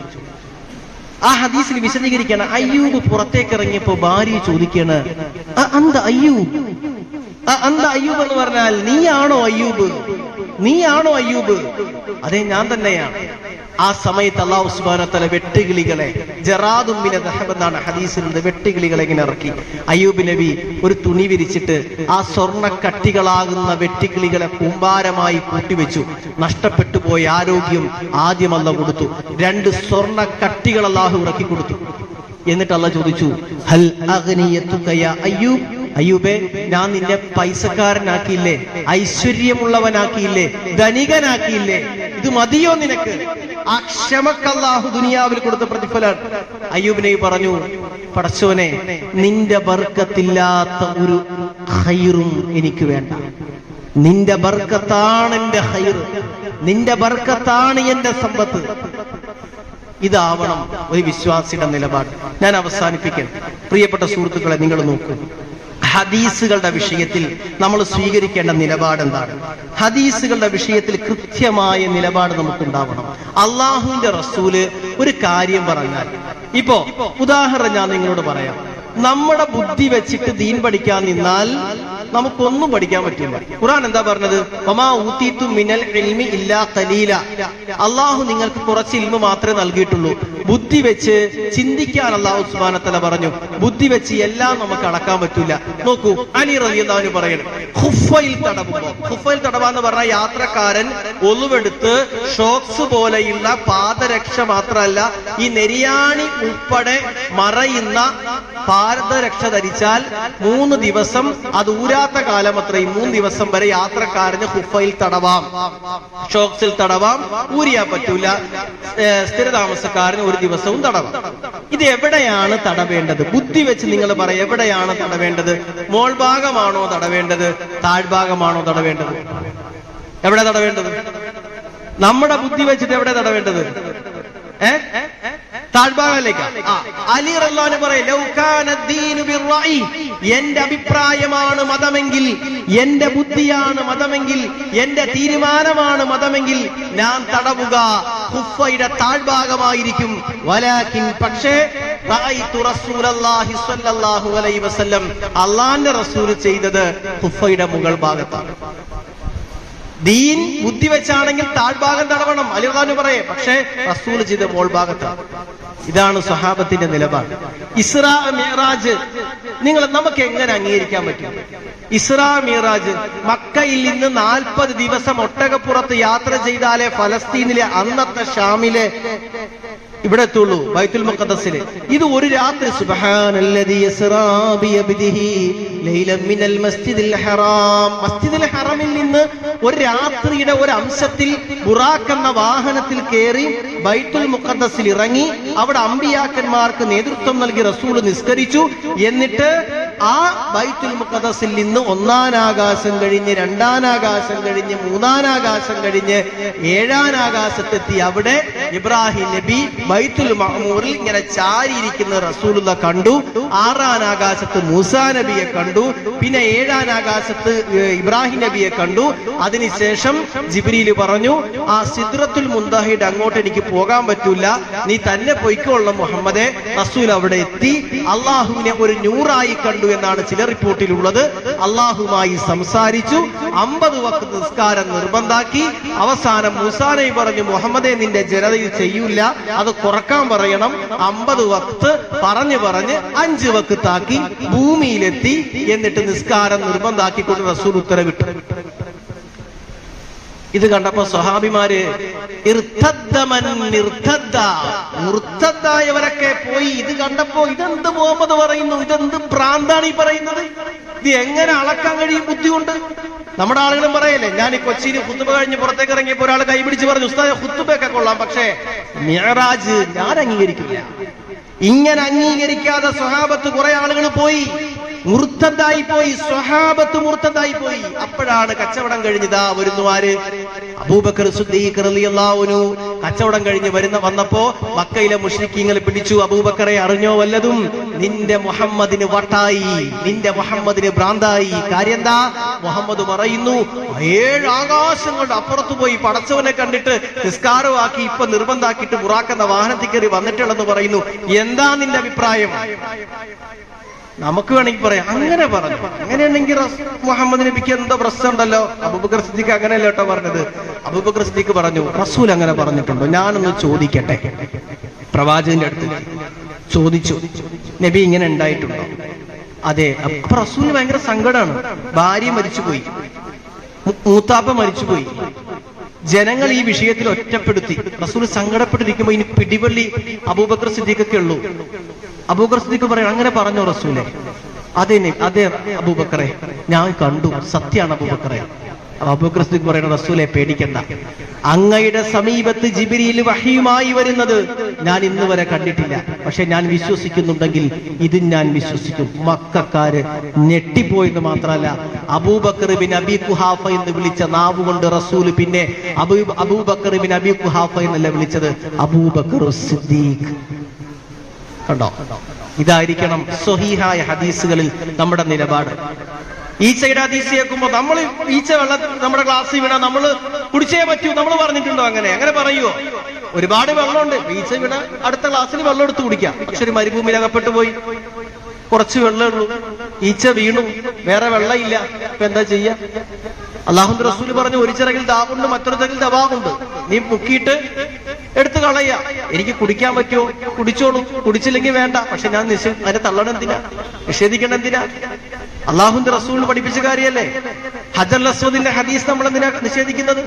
ആ ഹദീസിൽ വിശദീകരിക്കുകയാണ്, അയ്യൂബ് പുറത്തേക്ക് ഇറങ്ങിയപ്പോ ഭാര്യ ചോദിക്കാണ്, അന്ത അയ്യൂബ്, അന്ത അയ്യൂബ് എന്ന് പറഞ്ഞാൽ നീയാണോ അയ്യൂബ്, നീയാണോ അയ്യൂബ്? അതെ, ഞാൻ തന്നെയാണ്. ആ സമയത്ത് അല്ലാഹു സുബ്ഹാനഹു വ തആല വെട്ടുകിളികളെ, ജറാദും മിന ദഹബ് എന്നാണ് ഹദീസിലുണ്ട്, വെട്ടുകിളികളെ ഇങ്ങനെ ഇറക്കി. അയ്യൂബ് നബി ഒരു തുണി വിരിച്ചിട്ട് ആ സ്വർണ്ണക്കട്ടികളാകുന്ന വെട്ടുകിളികളെ കൂമ്പാരമായി കൂട്ടിവെച്ചു. നഷ്ടപ്പെട്ടു പോയ ആരോഗ്യം ആദ്യം അല്ലാഹു കൊടുത്തു. 2 സ്വർണ്ണക്കട്ടികൾ അല്ലാഹു ഇറക്കി കൊടുത്തു. എന്നിട്ട് അല്ലാഹു ചോദിച്ചു, ഹൽ അഗ്നിയതുക യാ അയ്യൂബ്, അയ്യൂബേ, ഞാൻ നിന്നെ പൈസക്കാരനാക്കിയില്ലേ, ഐശ്വര്യമുള്ളവനാക്കിയില്ലേ, ധനികനാക്കിയില്ലേ, ഇത് മതിയോ നിനക്ക്? ആ ക്ഷമക്ക് അല്ലാഹു ദുനിയാവിൽ കൊടുത്ത പ്രതിഫലമാണ്. അയ്യൂബ് നബി പറഞ്ഞു, പടച്ചോനെ, നിന്റെ ബർക്കത്തില്ലാത്ത ഒരു ഖൈറും എനിക്ക് വേണ്ട. നിന്റെ ബർക്കത്താണ് എന്റെ ഖൈർ, നിന്റെ ബർക്കത്താണ് എന്റെ സമ്പത്ത്. ഇതാവണം ഒരു വിശ്വാസിയുടെ നിലപാട്. ഞാൻ അവസാനിപ്പിക്കാൻ, പ്രിയപ്പെട്ട സുഹൃത്തുക്കളെ, നിങ്ങൾ നോക്കൂ, ഹദീസുകളുടെ വിഷയത്തിൽ നമ്മൾ സ്വീകരിക്കേണ്ട നിലപാട് എന്താണ്? ഹദീസുകളുടെ വിഷയത്തിൽ കൃത്യമായ നിലപാട് നമുക്കുണ്ടാവണം. അള്ളാഹുവിന്റെ റസൂല് ഒരു കാര്യം പറഞ്ഞാൽ, ഇപ്പോ ഉദാഹരണം ഞാൻ നിങ്ങളോട് പറയാം. നമ്മുടെ ബുദ്ധി വെച്ചിട്ട് ദീൻ പഠിക്കാൻ നിന്നാൽ നമുക്കൊന്നും പഠിക്കാൻ പറ്റില്ല. ഖുർആൻ എന്താ പറഞ്ഞത്? വമാ ഊതീതു മിനൽ ഇൽമി ഇല്ലാ ഖലീല. അള്ളാഹു നിങ്ങൾക്ക് കുറച്ച് ഇൽമ മാത്രമേ നൽകിയിട്ടുള്ളൂ. ബുദ്ധി വെച്ച് ചിന്തിക്കാൻ അള്ളാഹു സുബ്ഹാനഹു വ തആല പറഞ്ഞു. ബുദ്ധി വെച്ച് എല്ലാം നമുക്ക് അളക്കാൻ പറ്റില്ല. നോക്കൂ, അലി റളിയല്ലാഹു അൻഹു പറയുന്നു, ഖുഫയിൽ തടവുമ്പോൾ, ഖുഫയിൽ തടവാന്ന് പറഞ്ഞാൽ യാത്രക്കാരൻ ഒളിവെടുത്ത് ഷോക്സ് പോലെയുള്ള പാദരക്ഷ മാത്രമല്ല, ഈ നെരിയാണി ഉൾപ്പെടെ മറയുന്ന പാദരക്ഷ ധരിച്ചാൽ 3 ദിവസം അത് ഊരാത്ത കാലം അത്രയും 3 ദിവസം വരെ യാത്രക്കാരന് ഖുഫയിൽ തടവാം, ഷോക്സിൽ തടവാം, ഊരിയാൻ പറ്റൂല. സ്ഥിരതാമസക്കാരന് 1 ദിവസവും തടവാം. ഇത് എവിടെയാണ് തടവേണ്ടത്? ബുദ്ധി വെച്ച് നിങ്ങൾ പറയും, എവിടെയാണ് തടവേണ്ടത്? മോൾ ഭാഗമാണോ തടവേണ്ടത്? താഴ്ഭാഗമാണോ തടവേണ്ടത്? എവിടെ തടവേണ്ടത്? നമ്മുടെ ബുദ്ധി വെച്ചിട്ട് എവിടെ തടവേണ്ടത്? താഴ്ഭാഗത്തിലേക്ക്. അലി റളിയല്ലാഹു അൻഹു പറയും, ലൗ കാന ദീനു ബിർറഈ, എന്റെ അഭിപ്രായമാണ് മതമെങ്കിൽ, എന്റെ ബുദ്ധിയാണ് മതമെങ്കിൽ, എന്റെ തീരുമാനമാണ് മതമെങ്കിൽ ഞാൻ തടവുക ഖുഫയുടെ താഴ്ഭാഗമായിരിക്കും. വലാകിൻ, പക്ഷേ റഅയ്തു റസൂലല്ലാഹി സ്വല്ലല്ലാഹു അലൈഹി വസല്ലം, അല്ലാഹുവിന്റെ റസൂൽ ചെയ്തത് ഖുഫയുടെ മുകൾ ഭാഗത്താണ്. ദീൻ ബുദ്ധി വെച്ചാണെങ്കിൽ താഴ്ഭാഗം തടവണം, അലി റളിയല്ലാഹു അൻഹു പറയേ, പക്ഷേ റസൂൽ ചെയ്ത മോൾ ഭാഗത്താണ്. ഇതാണ് സ്വഹാബത്തിന്റെ നിലപാട്. ഇസ്രാ മിഅ്റാജ് നമുക്ക് എങ്ങനെ അംഗീകരിക്കാൻ പറ്റും? ഇസ്രാ മിഅ്റാജ് മക്കയിൽ നിന്ന് 40 ദിവസം ഒട്ടകപ്പുറത്ത് യാത്ര ചെയ്താലേ ഫലസ്തീനിലെ അന്നത്തെ ഷാമിലെ ഇവിടെ എത്തുള്ളൂ, ബൈത്തുൽ മുഖദ്ദസില്. ഇത് ഒരു രാത്രി, സുബ്ഹാനല്ലദീ യസ്റാ ബിഅബ്ദിഹി ലൈലൻ മിനൽ മസ്ജിദിൽ ഹറാം, മസ്ജിദുൽ ഹറമിൽ നിന്ന് ഒരു രാത്രിയുടെ ഒരു അംശത്തിൽ ബുറാഖ് എന്ന വാഹനത്തിൽ കയറി ബൈത്തുൽ മുഖദ്ദസിൽ ഇറങ്ങി അവിടെ അമ്പിയാക്കന്മാർക്ക് നേതൃത്വം നൽകി റസൂൽ നിസ്കരിച്ചു. എന്നിട്ട് ആ ബൈത്തുൽ മുഖദ്ദസിൽ നിന്ന് 1-ാം ആകാശം കഴിഞ്ഞ് 2-ാം ആകാശം കഴിഞ്ഞ് 3-ാം ആകാശം കഴിഞ്ഞ് 7-ാം ആകാശത്തെത്തി. അവിടെ ഇബ്രാഹിം നബി ബൈത്തുൽ മഅ്മൂറിൽ ഇങ്ങനെ ചാരിയിരിക്കുന്ന റസൂലുള്ള കണ്ടു. 6-ാം ആകാശത്ത് മൂസാ നബിയെ കണ്ടു. പിന്നെ 7-ാം ആകാശത്ത് ഇബ്രാഹിം നബിയെ കണ്ടു. അതിനുശേഷം ജിബ്രീൽ പറഞ്ഞു, ആ സിദ്റത്തുൽ മുന്തഹയുടെ അങ്ങോട്ട് എനിക്ക് പോകാൻ പറ്റൂല, നീ തന്നെ പൊയ്ക്കോളണം മുഹമ്മദേ. റസൂൽ അവിടെ എത്തി. അള്ളാഹുവിനെ ഒരു നൂറായി കണ്ടു എന്നാണ് ചില റിപ്പോർട്ടിലുള്ളത്. അള്ളാഹുമായി സംസാരിച്ചു. 50 വഖ്ത് നിസ്കാരം നിർബന്ധാക്കി. അവസാനം മൂസാ നബി പറഞ്ഞു, മുഹമ്മദേ, നിന്റെ ജനതയിൽ ചെയ്യൂല, അത് കുറക്കാൻ പറയണം. 50 വഖ്ത് പറഞ്ഞ് 5 വഖ്താക്കി ഭൂമിയിലെത്തി. എന്നിട്ട് നിസ്കാരം നിർബന്ധാക്കിക്കൊണ്ട് റസൂൽ ഉത്തരവിട്ടു. ഇത് കണ്ടപ്പോ സ്വഹാബിമാര് മുർത്തദ്ദായവരൊക്കെ പോയി. ഇത് കണ്ടപ്പോ ഇതെന്ത് മുഹമ്മദ് പറയുന്നു, ഇതെന്ത് ഭ്രാന്താണ് ഈ പറയുന്നത്, ഇത് എങ്ങനെ അളക്കാൻ കഴിയും ബുദ്ധി കൊണ്ട്? നമ്മുടെ ആളുകളും പറയല്ലേ, ഞാൻ ഈ കൊച്ചിയിൽ ഖുത്ബ കഴിഞ്ഞ് പുറത്തേക്ക് ഇറങ്ങിയപ്പോ ഒരാൾ കൈപിടിച്ച് പറഞ്ഞു, ഉസ്താദേ ഖുത്ബയൊക്കെ കൊള്ളാം, പക്ഷേ മിഅ്റാജ് ഞാൻ അംഗീകരിക്കില്ല. ഇങ്ങനെ അംഗീകരിക്കാതെ സ്വഹാബത്ത് കുറെ ആളുകൾ പോയി, മുർത്തദ്ദായി പോയി, സ്വഹാബത്ത് മുർത്തദ്ദായി പോയി. അപ്പോഴാണ് കച്ചവടം കഴിഞ്ഞതാ വരുന്നു ആര്? അബൂബക്കർ സിദ്ദീഖ് റളിയല്ലാഹു അൻഹു. കച്ചവടം കഴിഞ്ഞ് വന്നപ്പോ മക്കയിലെ മുശ്രിക്കീങ്ങൾ പിടിച്ചു, അബൂബക്കറെ അറിഞ്ഞോ വല്ലതും? നിന്റെ മുഹമ്മദിന് വട്ടായി, നിന്റെ മുഹമ്മദിന് ഭ്രാന്തായി. കാര്യം എന്താ? മുഹമ്മദ് പറയുന്നു 7 ആകാശങ്ങളുടെ അപ്പുറത്ത് പോയി പടച്ചവനെ കണ്ടിട്ട് നിസ്കാരമാക്കി, ഇപ്പൊ നിർബന്ധാക്കിയിട്ട് ബുറാഖ് എന്ന വാഹനത്തിൽ കയറി വന്നിട്ടുള്ളെന്ന് പറയുന്നു. എന്താ നിന്റെ അഭിപ്രായം? നമുക്ക് വേണമെങ്കിൽ പറയാം, അങ്ങനെ പറഞ്ഞു. അങ്ങനെയാണെങ്കിൽ മുഹമ്മദ് നബിക്ക് എന്തോ പ്രശ്നമുണ്ടല്ലോ. അബൂബക്കർ സിദ്ദീഖ് അങ്ങനെയല്ല കേട്ടോ പറഞ്ഞത്. അബൂബക്കർ സിദ്ദീഖ് പറഞ്ഞു, റസൂൽ അങ്ങനെ പറഞ്ഞിട്ടുണ്ടോ? ഞാനൊന്ന് ചോദിക്കട്ടെ. പ്രവാചകന്റെ അടുത്ത് ചോദിച്ചു, നബി ഇങ്ങനെ ഉണ്ടായിട്ടുണ്ടോ? അതെ. അപ്പൊ റസൂലിന് ഭയങ്കര സങ്കടമാണ്. ഭാര്യ മരിച്ചുപോയി, മൂത്താപ്പ മരിച്ചുപോയി, ജനങ്ങൾ ഈ വിഷയത്തിൽ ഒറ്റപ്പെടുത്തി. റസൂൽ സങ്കടപ്പെട്ടിരിക്കുമ്പോ ഇനി പിടിവള്ളി അബൂബക്കർ സിദ്ദീഖൊക്കെ ഉള്ളൂ. അബൂബക്കർ സിദ്ദീഖ് പറയും, അങ്ങനെ പറഞ്ഞോ റസൂലെ? അതെ അതെ അബൂബക്കറെ, ഞാൻ കണ്ടു, സത്യാണ് അബൂബക്കറെ. അബൂബക്കർ സിദ്ദീഖ് പറയുന്ന റസൂലെ പേടിക്കണ്ട, അങ്ങയുടെ സമീപത്ത് ജിബ്രീൽ വഹീയുമായി വരുന്നത് ഞാൻ ഇന്ന് വരെ കണ്ടിട്ടില്ല. പക്ഷെ ഞാൻ വിശ്വസിക്കുന്നുണ്ടെങ്കിൽ ഇതും ഞാൻ വിശ്വസിക്കും. മക്കക്കാര് ഞെട്ടിപ്പോയെന്ന് മാത്രമല്ല, അബൂബക്കർ ബിൻ അബി ഖുഹാഫ എന്ന് വിളിച്ച നാവ് കൊണ്ട് റസൂല് പിന്നെ അബൂബക്കർ ബിൻ അബി ഖുഹാഫ എന്നല്ല വിളിച്ചത്, അബൂബക്കർ സിദ്ദീഖ്. കണ്ടോ? ഇതായിരിക്കണം സ്വഹീഹായ ഹദീസുകളിൽ നമ്മുടെ നിലപാട്. ഈച്ചയുടെ ഹദീസ് കേൾക്കുമ്പോൾ നമ്മൾ ഈച്ച വെള്ളം നമ്മുടെ ഗ്ലാസ്സിൽ വീണാൽ നമ്മൾ കുടിച്ചേ പറ്റൂ നമ്മൾ പറഞ്ഞിട്ടുണ്ടോ? അങ്ങനെ പറയുമോ? ഒരുപാട് വെള്ളമുണ്ട്, ഈച്ച വീണ അടുത്ത ഗ്ലാസ്സിൽ വെള്ളം എടുത്ത് കുടിക്കാം. പക്ഷെ ഒരു മരുഭൂമിയിൽ അകപ്പെട്ടു പോയി, കുറച്ച് വെള്ളമുള്ളൂ, ഈച്ച വീണു, വേറെ വെള്ളമില്ല, ഇപ്പൊ എന്താ ചെയ്യാ? അല്ലാഹുവിന്റെ റസൂല് പറഞ്ഞു, ഒരു ചിറകിൽ ദാവുണ്ട് മറ്റൊരു ചിറകിൽ ദവാവുണ്ട്, നീ മുക്കിയിട്ട് എടുത്ത് കളയ. എനിക്ക് കുടിക്കാൻ പറ്റുമോ? കുടിച്ചോളൂ, കുടിച്ചില്ലെങ്കിൽ വേണ്ട. പക്ഷെ ഞാൻ അതിനെ തള്ളണം എന്തിനാ? നിഷേധിക്കണം എന്തിനാ? അള്ളാഹുവിന്റെ റസൂൽ പഠിപ്പിച്ച കാര്യല്ലേ? ഹജർ അസ്വദിന്റെ ഹദീസ് നമ്മൾ എന്തിനാ നിഷേധിക്കുന്നത്?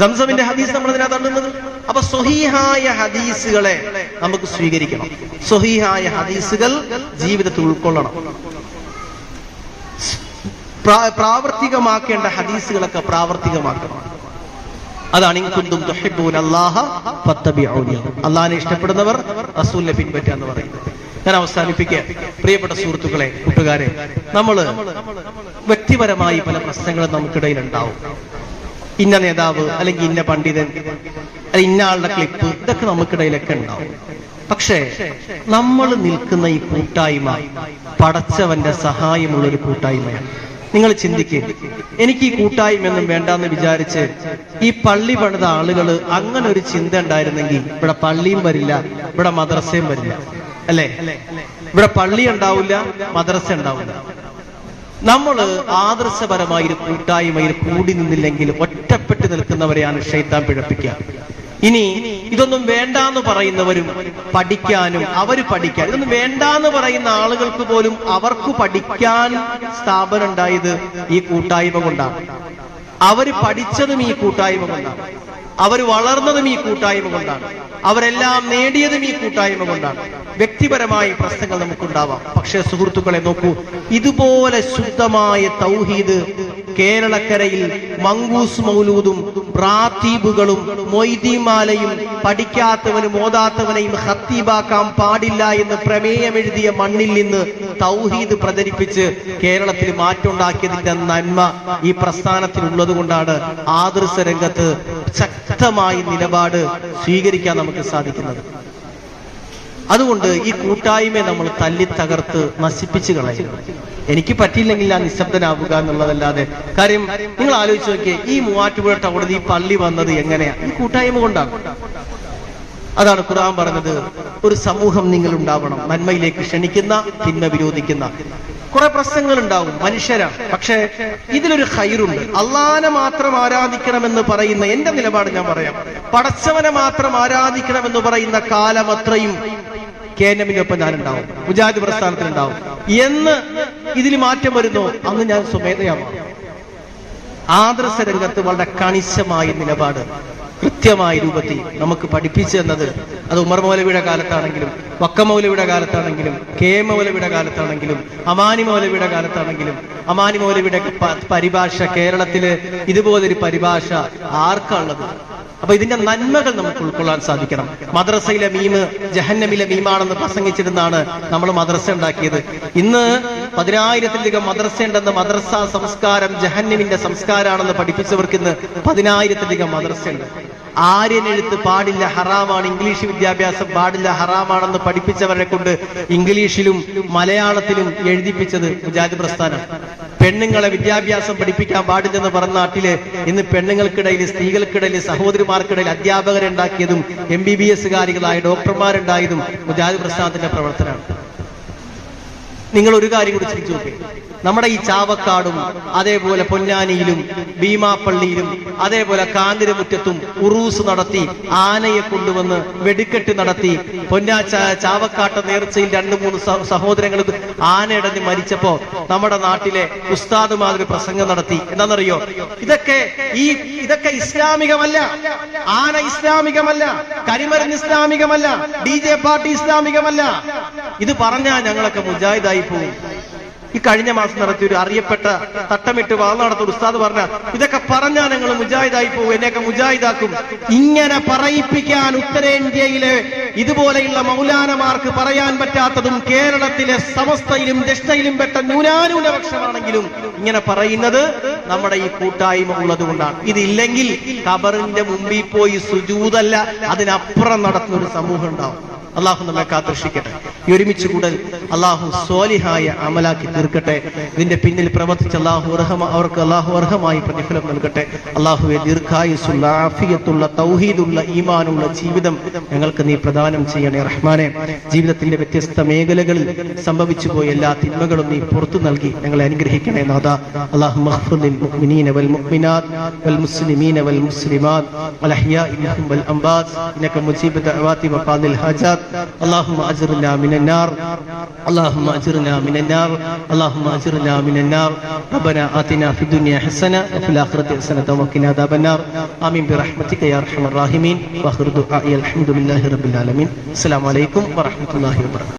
സംസമിന്റെ ഹദീസ് നമ്മൾ എന്തിനാ തള്ളുന്നത്? അപ്പൊ സ്വഹീഹായ ഹദീസുകളെ നമുക്ക് സ്വീകരിക്കണം. സ്വഹീഹായ ഹദീസുകൾ ജീവിതത്തിൽ ഉൾക്കൊള്ളണം. പ്രാവർത്തികമാക്കേണ്ട ഹദീസുകളൊക്കെ പ്രാവർത്തികമാക്കണം. അതാണ് അള്ളാഹിനെ ഇഷ്ടപ്പെടുന്നവർ റസൂലിനെ പിൻപറ്റുക എന്ന് പറയുന്നത്. ഞാൻ അവസാനിപ്പിക്കുക. പ്രിയപ്പെട്ട സുഹൃത്തുക്കളെ, കൂട്ടുകാരെ, നമ്മള് വ്യക്തിപരമായി പല പ്രശ്നങ്ങളും നമുക്കിടയിൽ ഉണ്ടാവും. ഇന്ന നേതാവ് അല്ലെങ്കിൽ ഇന്ന പണ്ഡിതൻ അല്ലെങ്കിൽ ഇന്ന ആളുടെ ക്ലിപ്പ്, ഇതൊക്കെ നമുക്കിടയിലൊക്കെ ഉണ്ടാവും. പക്ഷേ നമ്മൾ നിൽക്കുന്ന ഈ കൂട്ടായ്മ പടച്ചവന്റെ സഹായമുള്ളൊരു കൂട്ടായ്മയാണ്. നിങ്ങൾ ചിന്തിക്കുക, എനിക്ക് ഈ കൂട്ടായ്മയൊന്നും വേണ്ടാന്ന് വിചാരിച്ച് ഈ പള്ളി പണിത ആളുകൾ അങ്ങനെ ഒരു ചിന്ത ഉണ്ടായിരുന്നെങ്കിൽ ഇവിടെ പള്ളിയും വരില്ല, ഇവിടെ മദ്രസയും വരില്ല, അല്ലേ? ഇവിടെ പള്ളി ഉണ്ടാവില്ല, മദ്രസ ഉണ്ടാവില്ല. നമ്മൾ ആദർശപരമായ ഒരു കൂട്ടായ്മയിൽ കൂടി നിന്നില്ലെങ്കിൽ ഒറ്റപ്പെട്ട് നിൽക്കുന്നവരെയാണ് ശൈത്താൻ പിഴപ്പിക്കുക. ഇനി ഇതൊന്നും വേണ്ടാന്ന് പറയുന്നവരും പഠിക്കാനും പഠിക്കാൻ ഇതൊന്നും വേണ്ടാന്ന് പറയുന്ന ആളുകൾക്ക് പോലും അവർക്ക് പഠിക്കാൻ സ്ഥാപനം ഉണ്ടായത് ഈ കൂട്ടായ്മ കൊണ്ടാണ്. അവര് പഠിച്ചതും ഈ കൂട്ടായ്മ കൊണ്ടാണ്. അവർ വളർന്നതും ഈ കൂട്ടായ്മ കൊണ്ടാണ്. അവരെല്ലാം നേടിയതും ഈ കൂട്ടായ്മ കൊണ്ടാണ്. വ്യക്തിപരമായ പ്രശ്നങ്ങൾ നമുക്കുണ്ടാവാം. പക്ഷേ സുഹൃത്തുക്കളെ നോക്കൂ, ഇതുപോലെ ശുദ്ധമായ തൗഹീദ് കേരളക്കരയിൽ മങ്കൂസ് മൗലൂദും റാത്തീബുകളും മൊയ്തീമാലയും പഠിക്കാത്തവനും ഓതാത്തവനെയും ഖത്തീബാക്കാൻ പാടില്ല എന്ന് പ്രമേയമെഴുതിയ മണ്ണിൽ നിന്ന് തൗഹീദ് പ്രചരിപ്പിച്ച് കേരളത്തിൽ മാറ്റമുണ്ടാക്കിയതിന്റെ നന്മ ഈ പ്രസ്ഥാനത്തിനുള്ളത് കൊണ്ടാണ് ആദർശ രംഗത്ത് ശക്തമായ നിലപാട് സ്വീകരിക്കാൻ നമുക്ക് സാധിക്കുന്നത്. അതുകൊണ്ട് ഈ കൂട്ടായ്മയെ നമ്മൾ തല്ലി തകർത്ത് നശിപ്പിച്ചു കളയും. എനിക്ക് പറ്റിയില്ലെങ്കിൽ ഞാൻ നിശബ്ദനാവുക എന്നുള്ളതല്ലാതെ. കാര്യം നിങ്ങൾ ആലോചിച്ച് നോക്കിയേ, ഈ മൂവാറ്റുപുഴ ടൗണിൽ ഈ പള്ളി വന്നത് എങ്ങനെയാ? ഈ കൂട്ടായ്മ കൊണ്ടാണ്. അതാണ് ഖുർആൻ പറഞ്ഞത്, ഒരു സമൂഹം നിങ്ങൾ ഉണ്ടാവണം, നന്മയിലേക്ക് ക്ഷണിക്കുന്ന, തിന്മ വിരോധിക്കുന്ന. കുറെ പ്രശ്നങ്ങൾ ഉണ്ടാവും, മനുഷ്യരാണ്. പക്ഷെ ഇതിലൊരു ഖൈറുണ്ട്. അള്ളാനെ മാത്രം ആരാധിക്കണമെന്ന് പറയുന്ന, എന്റെ നിലപാട് ഞാൻ പറയാം, പടച്ചവനെ മാത്രം ആരാധിക്കണമെന്ന് പറയുന്ന കാലം അത്രയും KNM-നൊപ്പം ഞാനുണ്ടാവും, മുജാഹിദ് പ്രസ്ഥാനത്തിനുണ്ടാവും. എന്ന് ഇതിൽ മാറ്റം വരുന്നു, അന്ന് ഞാൻ സ്വമേധയാവും. ആദർശ രംഗത്ത് വളരെ കണിശമായ നിലപാട് കൃത്യമായ രൂപത്തിൽ നമുക്ക് പഠിപ്പിച്ചു തന്നത്, അത് ഉമർ മൗലവിയുടെ കാലത്താണെങ്കിലും വക്ക മൗലവിയുടെ കാലത്താണെങ്കിലും KM മൗലവിയുടെ കാലത്താണെങ്കിലും അമാനി മൗലവിയുടെ കാലത്താണെങ്കിലും. അമാനി മൗലവിയുടെ പരിഭാഷ, കേരളത്തില് ഇതുപോലൊരു പരിഭാഷ ആർക്കാണുള്ളത്? അപ്പൊ ഇതിന്റെ നന്മകൾ നമുക്ക് ഉൾക്കൊള്ളാൻ സാധിക്കണം. മദ്രസയിലെ മീമ് ജഹന്നമിലെ മീമാണെന്ന് പ്രസംഗിച്ചിരുന്നാണ് നമ്മൾ മദ്രസ ഉണ്ടാക്കിയത്. ഇന്ന് 10,000-ലധികം മദ്രസ ഉണ്ടെന്ന്, മദ്രസ സംസ്കാരം ജഹന്നമിന്റെ സംസ്കാരമാണെന്ന് പഠിപ്പിച്ചവർക്ക് ഇന്ന് 10,000-ലധികം മദ്രസ ഉണ്ട്. ആര്യനെഴുത്ത് പാടില്ല, ഹറാമാണ്, ഇംഗ്ലീഷ് വിദ്യാഭ്യാസം പാടില്ല, ഹറാമാണെന്ന് പഠിപ്പിച്ചവരെ കൊണ്ട് ഇംഗ്ലീഷിലും മലയാളത്തിലും എഴുതിപ്പിച്ചത് മുജാഹിദ് പ്രസ്ഥാനം. പെണ്ണുങ്ങളെ വിദ്യാഭ്യാസം പഠിപ്പിക്കാൻ പാടില്ലെന്ന് പറഞ്ഞ നാട്ടില് ഇന്ന് പെണ്ണുങ്ങൾക്കിടയിൽ, സ്ത്രീകൾക്കിടയിൽ, സഹോദരിമാർക്കിടയിൽ അധ്യാപകരുണ്ടാക്കിയതും MBBS-കാരികളായ ഡോക്ടർമാരുണ്ടായതും മുജാഹിദ് പ്രസ്ഥാനത്തിന്റെ പ്രവർത്തനമാണ്. നിങ്ങൾ ഒരു കാര്യം കൂടി ചിന്തിച്ചു നോക്കി, നമ്മുടെ ഈ ചാവക്കാടും അതേപോലെ പൊന്നാനിയിലും ഭീമാപ്പള്ളിയിലും അതേപോലെ കാഞ്ഞിരമുറ്റത്തും ഉറൂസ് നടത്തി, ആനയെ കൊണ്ടുവന്ന് വെടിക്കെട്ട് നടത്തി, ചാവക്കാട്ട നേർച്ചയിൽ 2-3 സഹോദരങ്ങൾ ആനയടഞ്ഞ് മരിച്ചപ്പോ നമ്മുടെ നാട്ടിലെ ഉസ്താദുമാർ പ്രസംഗം നടത്തി. എന്താണെന്നറിയോ? ഇതൊക്കെ ഇസ്ലാമികമല്ല, ആന ഇസ്ലാമികമല്ല, കരിമരുന്ന് ഇസ്ലാമികമല്ല, DJ പാർട്ടി ഇസ്ലാമികമല്ല. ഇത് പറഞ്ഞാൽ ഞങ്ങളൊക്കെ മുജാഹിദായി പോകും. ഈ കഴിഞ്ഞ മാസം നടത്തിയ ഒരു അറിയപ്പെട്ട തട്ടമിട്ട് വാളനടത്ത ഉസ്താദ് പറഞ്ഞ, ഇതൊക്കെ പറഞ്ഞാൽ നിങ്ങൾ മുജാഹിദായി പോകും, എന്നെയൊക്കെ മുജാഹിദാക്കും. ഇങ്ങനെ പറയിപ്പിക്കാൻ ഉത്തരേന്ത്യയിലെ ഇതുപോലെയുള്ള മൗലാനമാർക്ക് പറയാൻ പറ്റാത്തതും കേരളത്തിലെ സമസ്തയിലും ദക്ഷിണയിലും പെട്ട ന്യൂനാന്യൂനപക്ഷമാണെങ്കിലും ഇങ്ങനെ പറയുന്നത് നമ്മുടെ ഈ കൂട്ടായ്മ ഉള്ളത് കൊണ്ടാണ്. ഇതില്ലെങ്കിൽ ഖബറിന്റെ മുമ്പിൽ പോയി സുജൂദല്ല, അതിനപ്പുറം നടത്തുന്ന ഒരു സമൂഹം ഉണ്ടാവും. അള്ളാഹു നമ്മെ കാത്തുരക്ഷിക്കട്ടെ. ഈ ഒരുമിച്ച് കൂടൽ അള്ളാഹു സ്വാലിഹായ അമലാക്കി തീർക്കട്ടെ. ഇതിന്റെ പിന്നിൽ പ്രവർത്തിച്ച അവർക്ക് അള്ളാഹു അർഹമായി പ്രതിഫലം നൽകട്ടെ. അള്ളാഹുവെ ദീർഘായുസ്സുള്ള ആഫിയത്തുള്ള തൗഹീദുള്ള ഈമാനുള്ള ജീവിതം ഞങ്ങൾക്ക് നീ പ്രദാനം ചെയ്യണേ റഹ്മാനെ. ജീവിതത്തിന്റെ വ്യത്യസ്ത മേഖലകളിൽ സംഭവിച്ചു പോയ എല്ലാ തിന്മകളും നീ പുറത്തു നൽകി ഞങ്ങളെ അനുഗ്രഹിക്കണേ നാഥ. അല്ലാഹുമ്മ ഗ്ഫിർ ലിൽ മുഅ്മിനീന വൽ മുഅ്മിനാത്ത് വൽ മുസ്ലിമീന വൽ മുസ്ലിമാത്ത് വൽ അഹ്യാഇ മിൻഹും വൽ അംവാത് ഇന്നക മുജീബു ദഅവാതി വ ഖാദിൽ ഹാജാത്ത്. اللهم أجرنا من النار، اللهم أجرنا من النار، اللهم أجرنا من النار. ربنا آتنا في الدنيا حسنة وفي الآخرة حسنة وقنا عذاب النار. آمين برحمتك يا أرحم الراحمين. وآخر دعائي الحمد لله رب العالمين. السلام عليكم ورحمة الله وبركاته.